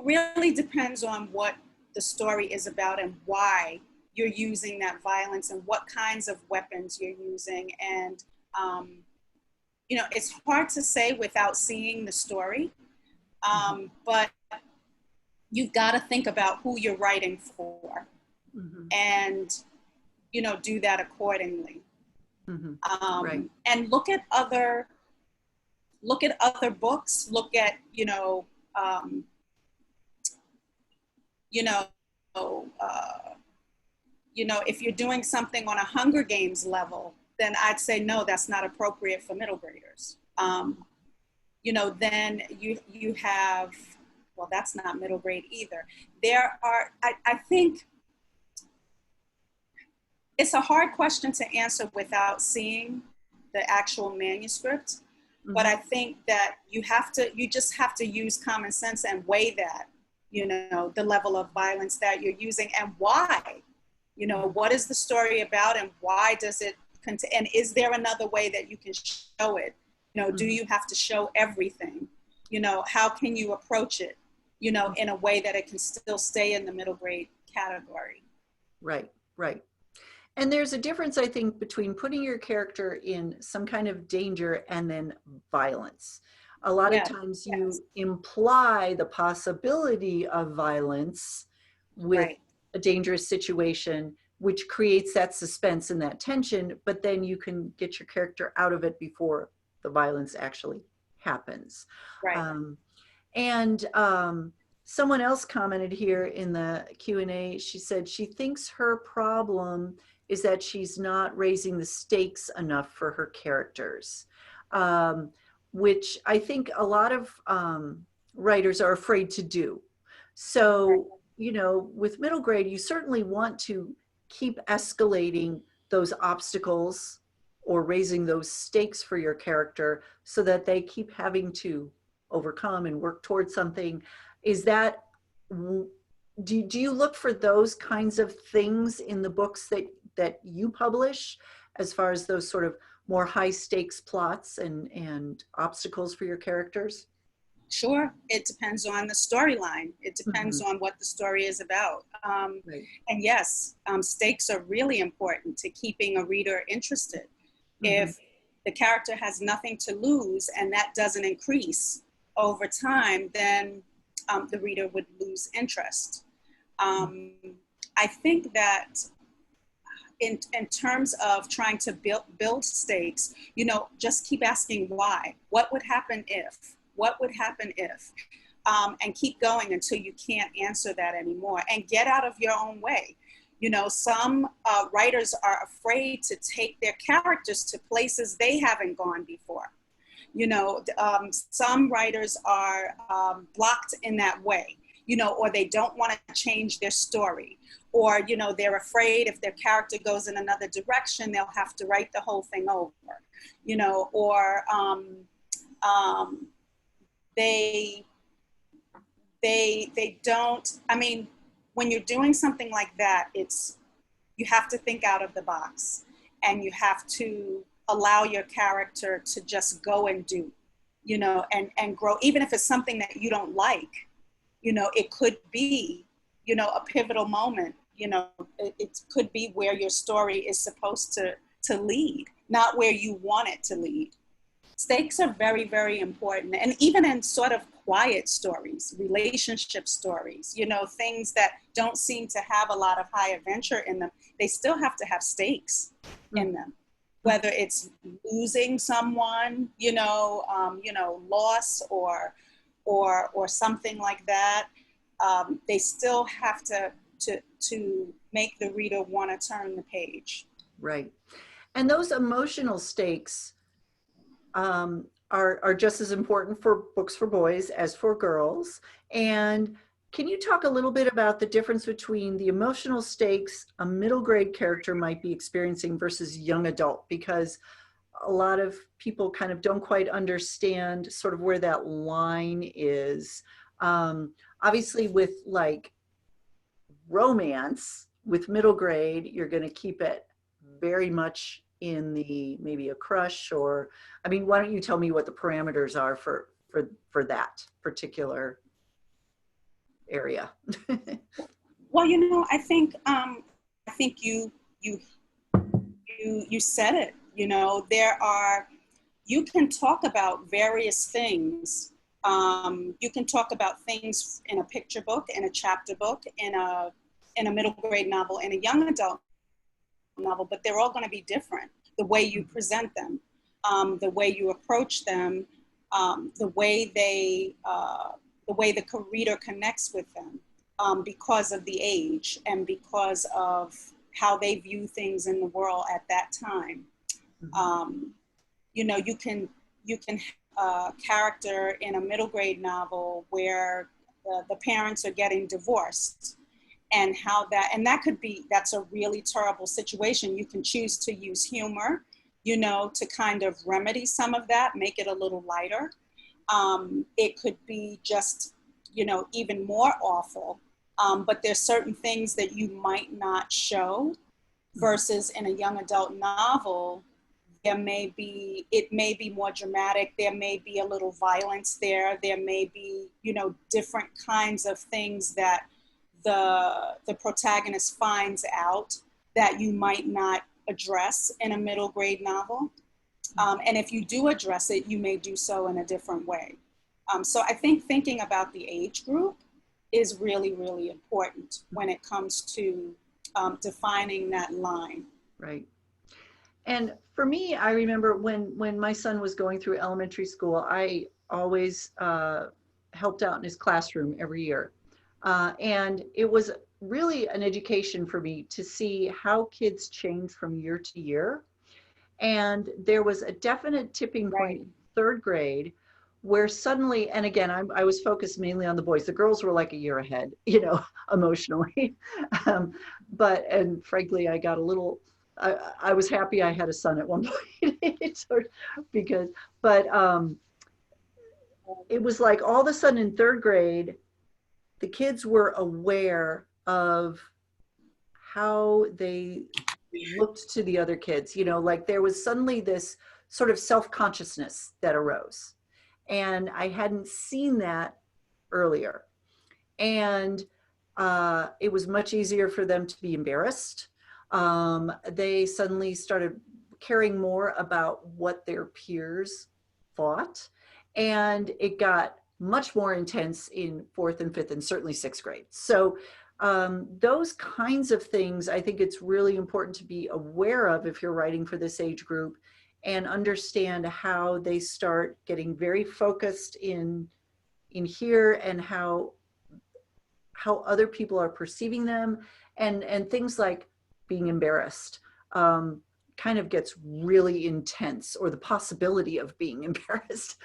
really depends on what the story is about and why you're using that violence and what kinds of weapons you're using. And, you know, it's hard to say without seeing the story, but you've got to think about who you're writing for, and, you know, do that accordingly. Right. And look at other books, look at, if you're doing something on a Hunger Games level, then I'd say, no, that's not appropriate for middle graders. You know, then you have, well, that's not middle grade either. There are, I think it's a hard question to answer without seeing the actual manuscript. But I think that you just have to use common sense and weigh that, you know, the level of violence that you're using and why. You know, what is the story about and why does it contain, and is there another way that you can show it? You know, do you have to show everything? You know, how can you approach it, you know, in a way that it can still stay in the middle grade category? Right, right. And there's a difference, I think, between putting your character in some kind of danger and then violence. A lot of times you imply the possibility of violence with a dangerous situation, which creates that suspense and that tension, but then you can get your character out of it before the violence actually happens. Someone else commented here in the Q&A, she said she thinks her problem is that she's not raising the stakes enough for her characters, which I think a lot of writers are afraid to do. So, you know, with middle grade, you certainly want to keep escalating those obstacles or raising those stakes for your character so that they keep having to overcome and work towards something. Is that, do you look for those kinds of things in the books that you publish, as far as those sort of more high stakes plots and obstacles for your characters? Sure. It depends on the storyline. It depends Mm-hmm. on what the story is about. Right. And yes, stakes are really important to keeping a reader interested. Mm-hmm. If the character has nothing to lose and that doesn't increase over time, then the reader would lose interest. I think that in terms of trying to build stakes, you know, just keep asking why. What would happen if? What would happen if? And keep going until you can't answer that anymore, and get out of your own way. You know, some writers are afraid to take their characters to places they haven't gone before. You know, some writers are blocked in that way, you know, or they don't want to change their story, or, you know, they're afraid if their character goes in another direction, they'll have to write the whole thing over, you know, or they don't, I mean, when you're doing something like that, you have to think out of the box, and you have to allow your character to just go and do, you know, and grow. Even if it's something that you don't like, you know, it could be, you know, a pivotal moment, you know, it could be where your story is supposed to lead, not where you want it to lead. Stakes are very, very important. And even in sort of quiet stories, relationship stories, you know, things that don't seem to have a lot of high adventure in them, they still have to have stakes in them. Whether it's losing someone, you know, loss or something like that, they still have to make the reader want to turn the page. Right. And those emotional stakes are just as important for books for boys as for girls. And can you talk a little bit about the difference between the emotional stakes a middle grade character might be experiencing versus young adult? Because a lot of people kind of don't quite understand sort of where that line is. Obviously with like romance, with middle grade, you're going to keep it very much in the maybe a crush, or I mean, why don't you tell me what the parameters are for that particular area? Well, you know, I think you said it. You know, you can talk about various things. You can talk about things in a picture book, in a chapter book, in a middle grade novel, in a young adult novel, but they're all going to be different. The way you present them, the way you approach them, the way the reader connects with them, because of the age and because of how they view things in the world at that time. You know, you can character in a middle grade novel where the parents are getting divorced, and that's a really terrible situation. You can choose to use humor, you know, to kind of remedy some of that, make it a little lighter. It could be just, you know, even more awful. But there's certain things that you might not show, versus in a young adult novel, it may be more dramatic. There may be a little violence there. There may be, you know, different kinds of things that the protagonist finds out that you might not address in a middle grade novel. And if you do address it, you may do so in a different way. So I think thinking about the age group is really, really important when it comes to defining that line. Right. And for me, I remember when my son was going through elementary school, I always helped out in his classroom every year. And it was really an education for me to see how kids change from year to year. And there was a definite tipping point in third grade where suddenly, and again, I was focused mainly on the boys. The girls were like a year ahead, you know, emotionally. And frankly, I got a little, I was happy I had a son at one point, because, but it was like all of a sudden in third grade, the kids were aware of how they looked to the other kids, you know, like there was suddenly this sort of self-consciousness that arose. And I hadn't seen that earlier. And it was much easier for them to be embarrassed. They suddenly started caring more about what their peers thought. And it got much more intense in fourth and fifth and certainly sixth grade. So those kinds of things, I think it's really important to be aware of if you're writing for this age group, and understand how they start getting very focused in here, and how other people are perceiving them, and things like being embarrassed kind of gets really intense, or the possibility of being embarrassed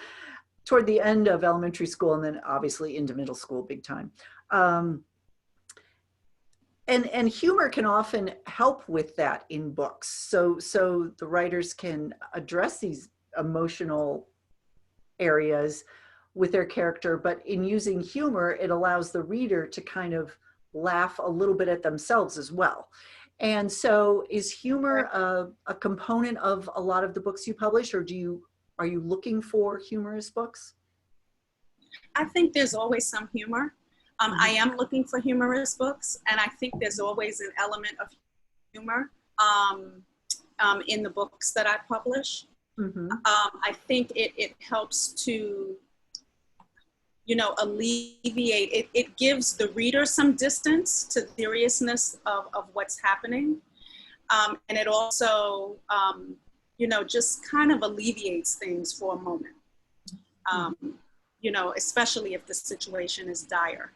toward the end of elementary school, and then obviously into middle school big time. And humor can often help with that in books. So the writers can address these emotional areas with their character, but in using humor, it allows the reader to kind of laugh a little bit at themselves as well. And so is humor a component of a lot of the books you publish, or are you looking for humorous books? I think there's always some humor. I am looking for humorous books, and I think there's always an element of humor in the books that I publish. I think it helps to, you know, alleviate, it gives the reader some distance to the seriousness of what's happening. And it also, you know, just kind of alleviates things for a moment, you know, especially if the situation is dire.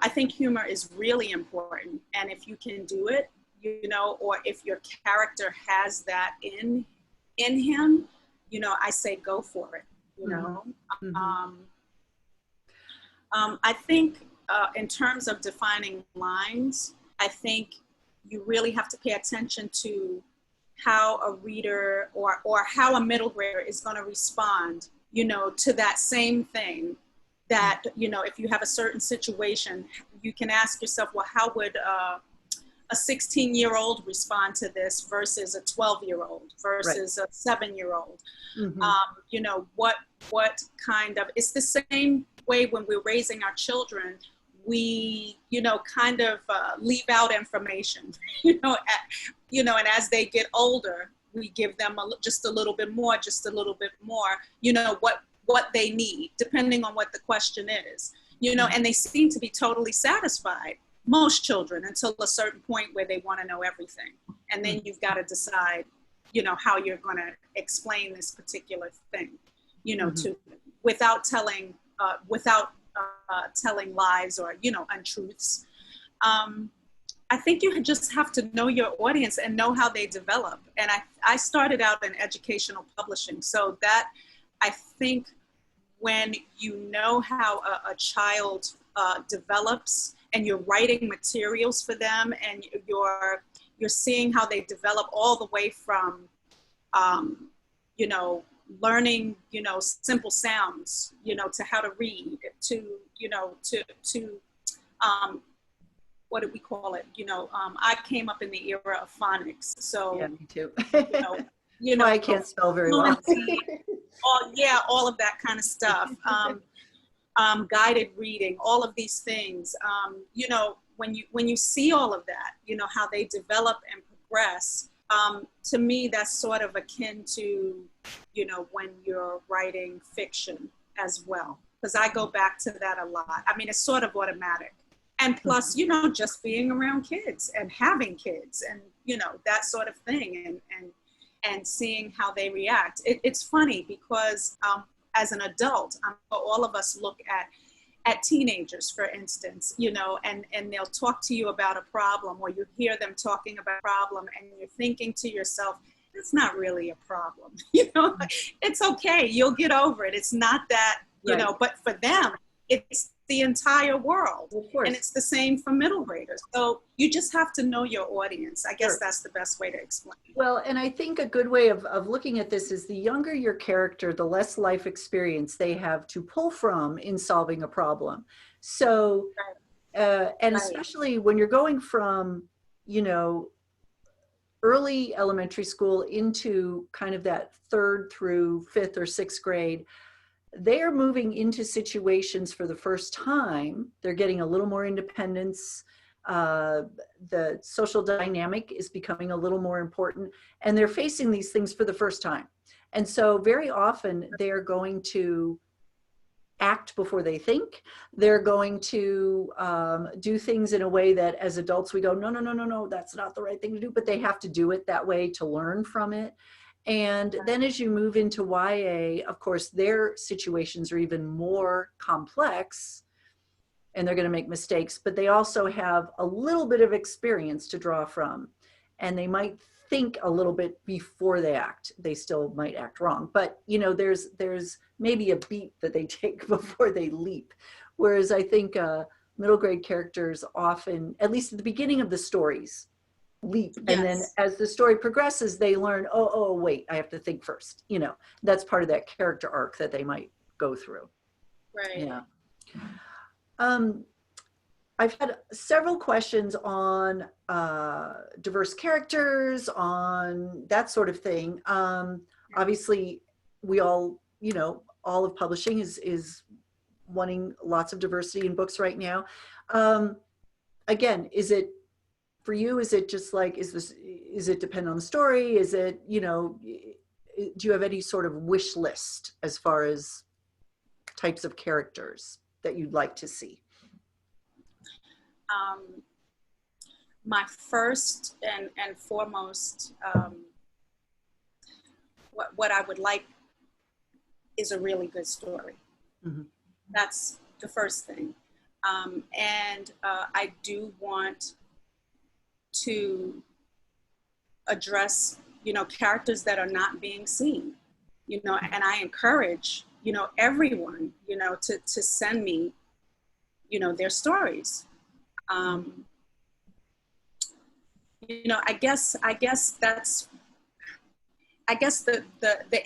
I think humor is really important. And if you can do it, you know, or if your character has that in him, you know, I say go for it, you know. I think in terms of defining lines, I think you really have to pay attention to how a reader or how a middle grader is going to respond, you know, to that same thing. That, you know, if you have a certain situation, you can ask yourself, well, how would a 16-year-old respond to this versus a 12-year-old versus a 7-year-old? You know, what kind of, it's the same way when we're raising our children, we, you know, kind of leave out information, you know, and as they get older, we give them just a little bit more, you know, what they need, depending on what the question is, you know, and they seem to be totally satisfied, most children, until a certain point where they want to know everything. And then you've got to decide, you know, how you're going to explain this particular thing, you know, without telling lies or, you know, untruths. I think you just have to know your audience and know how they develop. And I started out in educational publishing. So that, I think, when you know how a child develops, and you're writing materials for them, and you're seeing how they develop all the way from, you know, learning, you know, simple sounds, you know, to how to read, to, you know, to what do we call it? You know, I came up in the era of phonics. So, yeah, me too. You know, I can't spell very well. All of that kind of stuff. Guided reading, all of these things. You know, when you see all of that, you know, how they develop and progress, to me, that's sort of akin to, you know, when you're writing fiction as well. Because I go back to that a lot. I mean, it's sort of automatic. And plus, you know, just being around kids and having kids and, you know, that sort of thing, and seeing how they react. It's funny because as an adult, all of us look at at teenagers, for instance, you know, and they'll talk to you about a problem, or you hear them talking about a problem, and you're thinking to yourself, it's not really a problem. You know, it's okay. You'll get over it. It's not that, you know, but for them, it's the entire world. Of course. And it's the same for middle graders. So you just have to know your audience. I guess that's the best way to explain it. Well, and I think a good way of looking at this is the younger your character, the less life experience they have to pull from in solving a problem. So, and especially when you're going from, you know, early elementary school into kind of that 3rd through 5th or 6th grade, they're moving into situations for the first time. They're getting a little more independence. The social dynamic is becoming a little more important, and they're facing these things for the first time. And so very often they're going to act before they think. They're going to do things in a way that as adults we go, no, no, no, no, no, that's not the right thing to do, but they have to do it that way to learn from it. And then as you move into YA, of course, their situations are even more complex, and they're going to make mistakes, but they also have a little bit of experience to draw from, and they might think a little bit before they act. They still might act wrong, but you know, there's maybe a beat that they take before they leap. Whereas I think middle grade characters often, at least at the beginning of the stories, leap. And then as the story progresses, they learn, oh, wait, I have to think first. You know, that's part of that character arc that they might go through. Right. Yeah. I've had several questions on diverse characters, on that sort of thing. Obviously, we all, you know, all of publishing is wanting lots of diversity in books right now. Again, is it, for you, is it just like, is it depend on the story? Is it, you know, do you have any sort of wish list as far as types of characters that you'd like to see? My first and foremost, what I would like is a really good story. Mm-hmm. That's the first thing. And I do want to address, you know, characters that are not being seen, you know, and I encourage, you know, everyone, you know, to send me, you know, their stories. You know, I guess the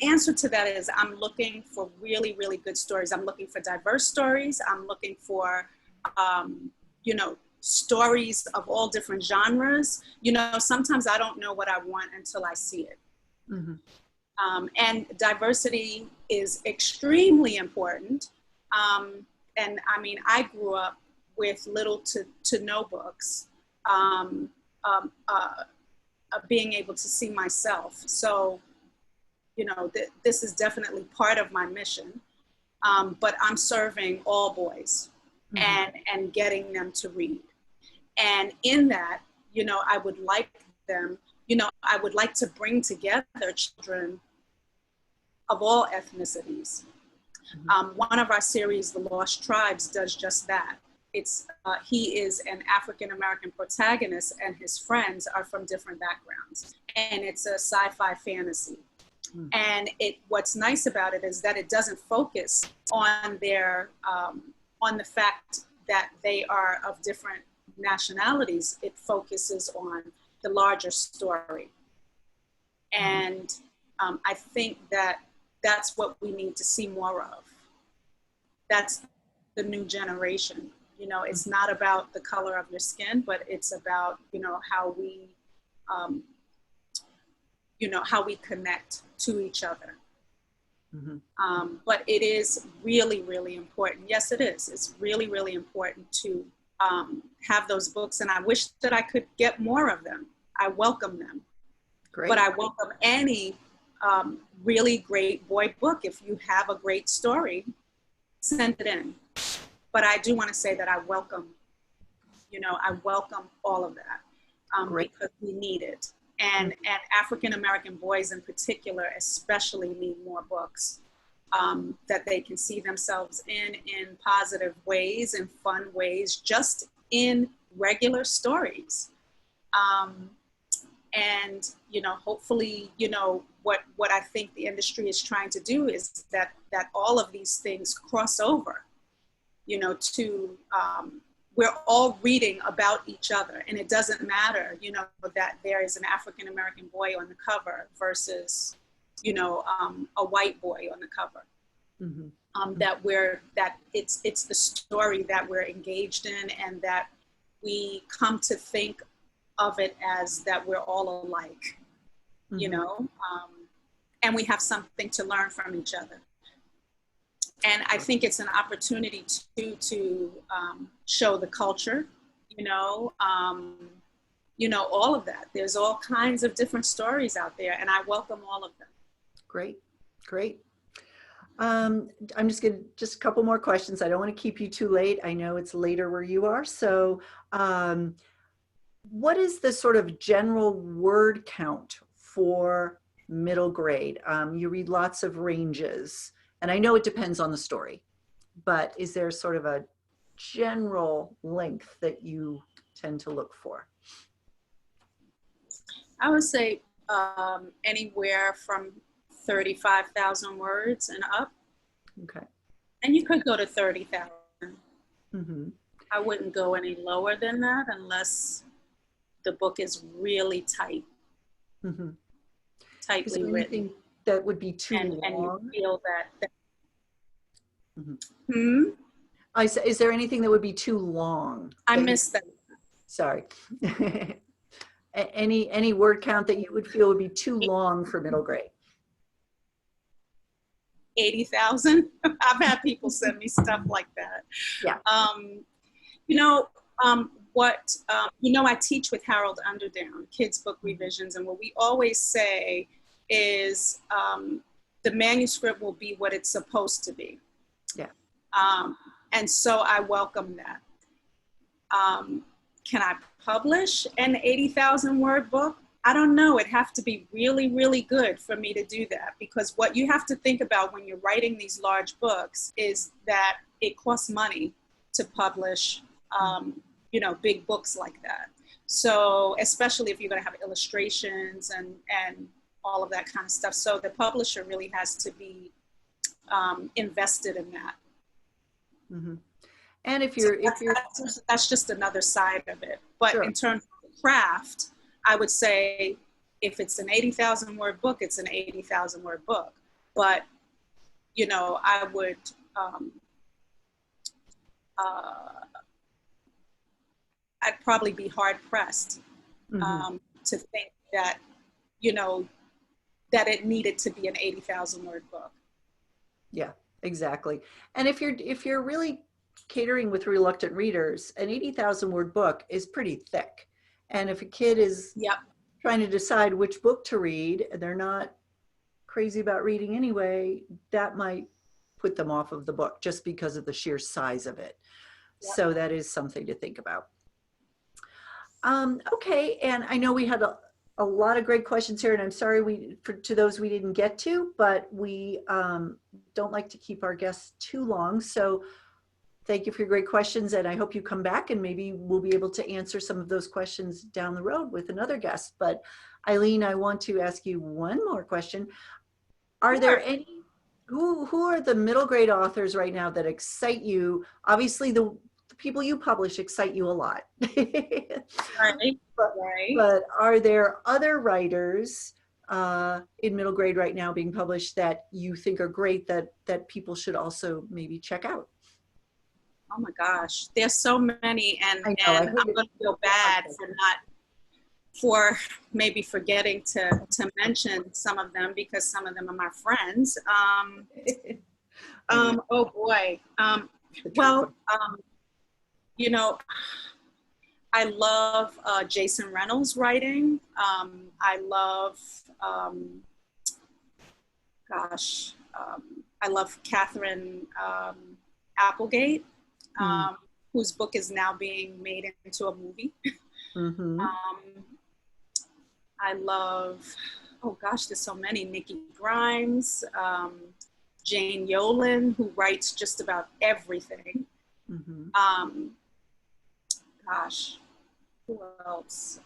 answer to that is I'm looking for really, really good stories. I'm looking for diverse stories. I'm looking for, you know, stories of all different genres. You know, sometimes I don't know what I want until I see it. Mm-hmm. And diversity is extremely important. And I mean, I grew up with little to no books, being able to see myself. So, you know, this is definitely part of my mission, but I'm serving all boys. Mm-hmm. and getting them to read. And in that, you know, I would like them, you know, I would like to bring together children of all ethnicities. Mm-hmm. One of our series, The Lost Tribes, does just that. It's he is an African-American protagonist and his friends are from different backgrounds. And it's a sci-fi fantasy. Mm-hmm. And what's nice about it is that it doesn't focus on their, on the fact that they are of different nationalities. It focuses on the larger story. And I think that that's what we need to see more of. That's the new generation. You know, it's not about the color of your skin, but it's about, you know, how we, you know, how we connect to each other. Mm-hmm. But it is really, really important. Yes, it is. It's really, really important to have those books. And I wish that I could get more of them. I welcome them. Great. But I welcome any really great boy book. If you have a great story, send it in. But I do want to say that I welcome, you know, I welcome all of that because we need it. And African-American boys in particular especially need more books. that they can see themselves in positive ways, in fun ways, just in regular stories. And, you know, hopefully, you know, what I think the industry is trying to do is that all of these things cross over, you know, to, we're all reading about each other, and it doesn't matter, you know, that there is an African-American boy on the cover versus, you know, a white boy on the cover. Mm-hmm. That it's the story that we're engaged in, and that we come to think of it as that we're all alike, mm-hmm. you know, and we have something to learn from each other. And I think it's an opportunity to show the culture, you know, all of that. There's all kinds of different stories out there, and I welcome all of them. Great, great. I'm just a couple more questions. I don't want to keep you too late. I know it's later where you are. So what is the sort of general word count for middle grade? You read lots of ranges, and I know it depends on the story, but is there sort of a general length that you tend to look for? I would say anywhere from 35,000 words and up. Okay. And you could go to 30,000. Mm-hmm. I wouldn't go any lower than that unless the book is really tight. Mm-hmm. Tightly written. That would be too long? And you feel that mm-hmm. Is there anything that would be too long? I missed that. Sorry. Any word count that you would feel would be too long for middle grade? 80,000. I've had people send me stuff like that. Yeah. You know, I teach with Harold Underdown, Kids Book Revisions, and what we always say is the manuscript will be what it's supposed to be. Yeah. And so I welcome that. Can I publish an 80,000 word book? I don't know. It'd have to be really, really good for me to do that, because what you have to think about when you're writing these large books is that it costs money to publish, you know, big books like that. So especially if you're going to have illustrations and all of that kind of stuff. So the publisher really has to be invested in that. Mm-hmm. And that's just another side of it. But sure. In terms of the craft, I would say if it's an 80,000 word book, it's an 80,000 word book. But, you know, I would, I'd probably be hard pressed mm-hmm. to think that, you know, that it needed to be an 80,000 word book. Yeah, exactly. And if you're really catering with reluctant readers, an 80,000 word book is pretty thick. And if a kid is trying to decide which book to read, and they're not crazy about reading anyway, that might put them off of the book just because of the sheer size of it. Yep. So that is something to think about. Okay, and I know we had a lot of great questions here, and I'm sorry to those we didn't get to, but we don't like to keep our guests too long. So thank you for your great questions, and I hope you come back and maybe we'll be able to answer some of those questions down the road with another guest. But Eileen, I want to ask you one more question. Are there any, who are the middle grade authors right now that excite you? Obviously the people you publish excite you a lot. Right. But are there other writers in middle grade right now being published that you think are great that people should also maybe check out? Oh my gosh, there's so many, and I'm going to feel bad for maybe forgetting to mention some of them, because some of them are my friends. Oh boy. You know, I love Jason Reynolds' writing. I love, I love Catherine Applegate. Whose book is now being made into a movie. Mm-hmm. I love, oh gosh, there's so many. Nikki Grimes. Jane Yolen, who writes just about everything. Mhm. Gosh, who else?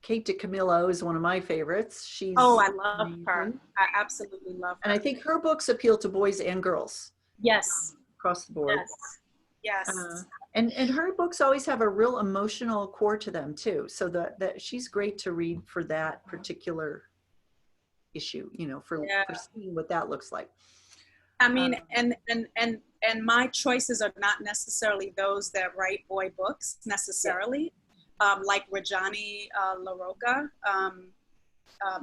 Kate DiCamillo is one of my favorites. She's Oh, I love her. amazing. I absolutely love her. And I think her books appeal to boys and girls Yes, across the board. yes, yes. And her books always have a real emotional core to them too. So that she's great to read for that particular issue, you know, for seeing what that looks like. I mean, and my choices are not necessarily those that write boy books necessarily. Like Rajani LaRocca.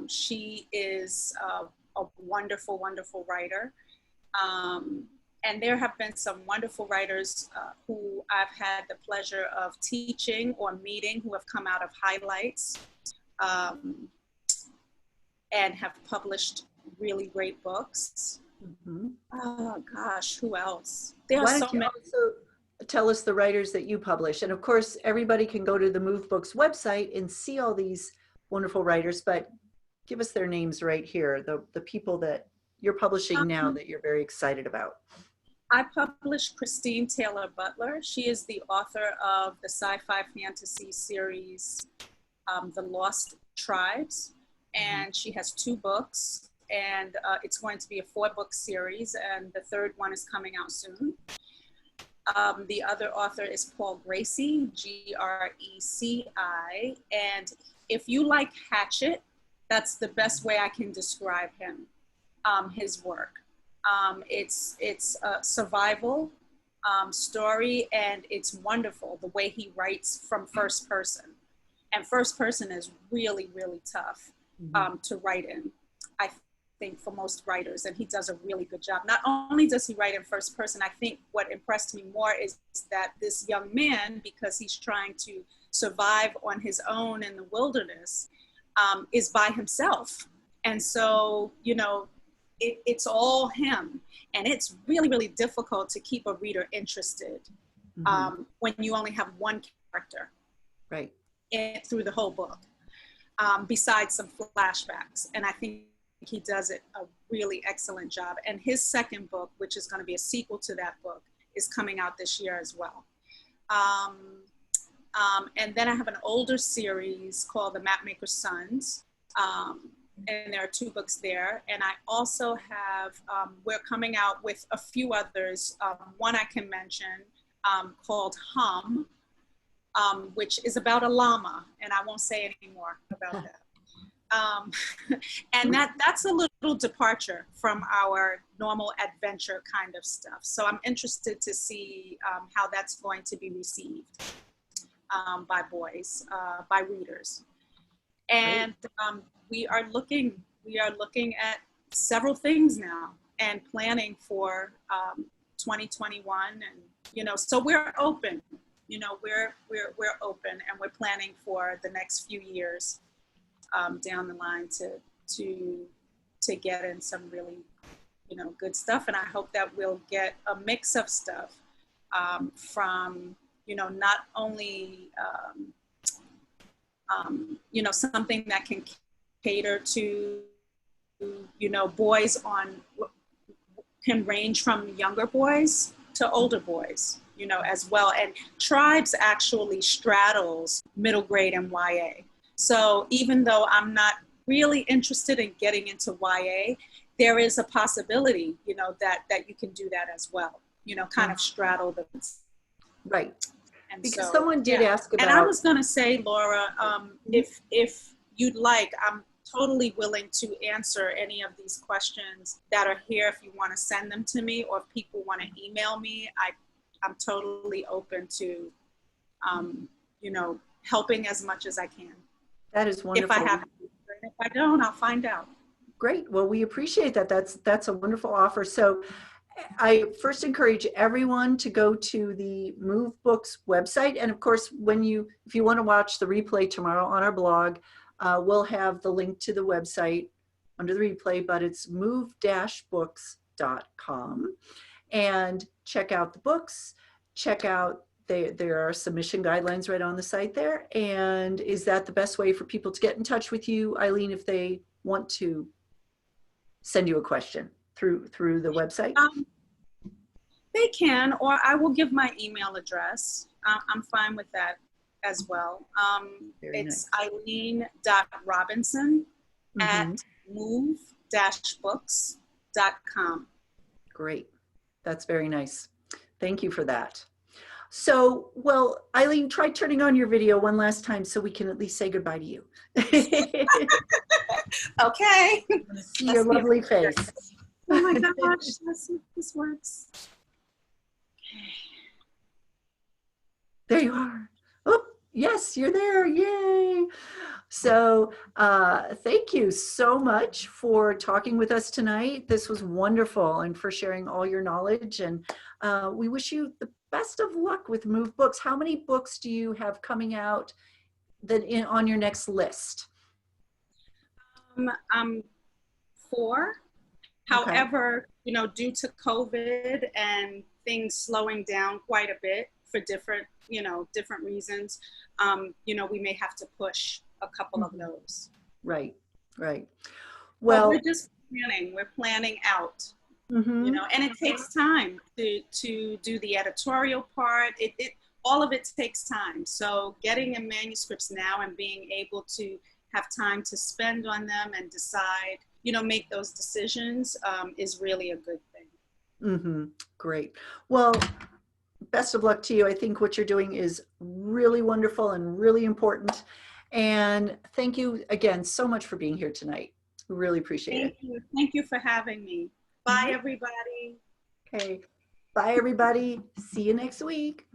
She is a wonderful, wonderful writer. And there have been some wonderful writers who I've had the pleasure of teaching or meeting who have come out of highlights and have published really great books. Mm-hmm. Oh gosh, who else? There are Why so don't you many. also tell us the writers that you publish? And of course, everybody can go to the Move Books website and see all these wonderful writers, but give us their names right here, the people that you're publishing now that you're very excited about. I published Christine Taylor Butler. She is the author of the sci-fi fantasy series, The Lost Tribes. And she has 2 books, and it's going to be a 4-book series, and the 3rd one is coming out soon. The other author is Paul Gracie, Greci, and if you like Hatchet, that's the best way I can describe him, his work. It's a survival story, and it's wonderful the way he writes from first person. And first person is really, really tough to write in, I think, for most writers, and he does a really good job. Not only does he write in first person, I think what impressed me more is that this young man, because he's trying to survive on his own in the wilderness, is by himself. And so, you know, it's all him. And it's really, really difficult to keep a reader interested when you only have one character through the whole book, besides some flashbacks. And I think he does it a really excellent job. And his 2nd book, which is going to be a sequel to that book, is coming out this year as well. And then I have an older series called The Mapmaker's Sons. And there are 2 books there. And I also have, we're coming out with a few others. One I can mention called Hum, which is about a llama. And I won't say any more about that. And that's a little departure from our normal adventure kind of stuff. So I'm interested to see how that's going to be received by boys, by readers. And we are looking at several things now and planning for 2021. And, you know, so we're open, you know, we're open, and we're planning for the next few years down the line to get in some really, you know, good stuff. And I hope that we'll get a mix of stuff from, you know, not only, you know, something that can cater to, you know, boys can range from younger boys to older boys, you know, as well. And Tribes actually straddles middle grade and YA. So even though I'm not really interested in getting into YA, there is a possibility, you know, that you can do that as well, you know, kind of straddle the. Right. And because so, someone did ask about. And I was going to say, Laura, if you'd like, I'm totally willing to answer any of these questions that are here. If you want to send them to me, or if people want to email me, I'm totally open to, you know, helping as much as I can. That is wonderful. If I have, and if I don't, I'll find out. Great. Well, we appreciate that. That's a wonderful offer. So I first encourage everyone to go to the Move Books website. And of course, if you want to watch the replay tomorrow on our blog, we'll have the link to the website under the replay, but it's move-books.com. And check out the books, check out, there are submission guidelines right on the site there. And is that the best way for people to get in touch with you, Eileen, if they want to send you a question through the website? They can, or I will give my email address. I'm fine with that as well. It's nice. Eileen.Robinson at move-books.com. Great. That's very nice. Thank you for that. So, well, Eileen, try turning on your video one last time so we can at least say goodbye to you. Okay. See your lovely face. Oh my gosh, let's see if this works. There you are. Oh, yes, you're there. Yay. So thank you so much for talking with us tonight. This was wonderful, and for sharing all your knowledge. And we wish you the best of luck with Move Books. How many books do you have coming out on your next list? 4. Okay. However, you know, due to COVID and things slowing down quite a bit for different reasons, you know, we may have to push a couple of those. Right, right. Well, we're just planning. We're planning out, you know, and it takes time to do the editorial part. All of it takes time. So getting in manuscripts now and being able to have time to spend on them and decide, you know, make those decisions is really a good thing. Great. Well, best of luck to you. I think what you're doing is really wonderful and really important. And thank you again so much for being here tonight. We really appreciate it. Thank you for having me. Bye, everybody. Okay. Bye, everybody. See you next week.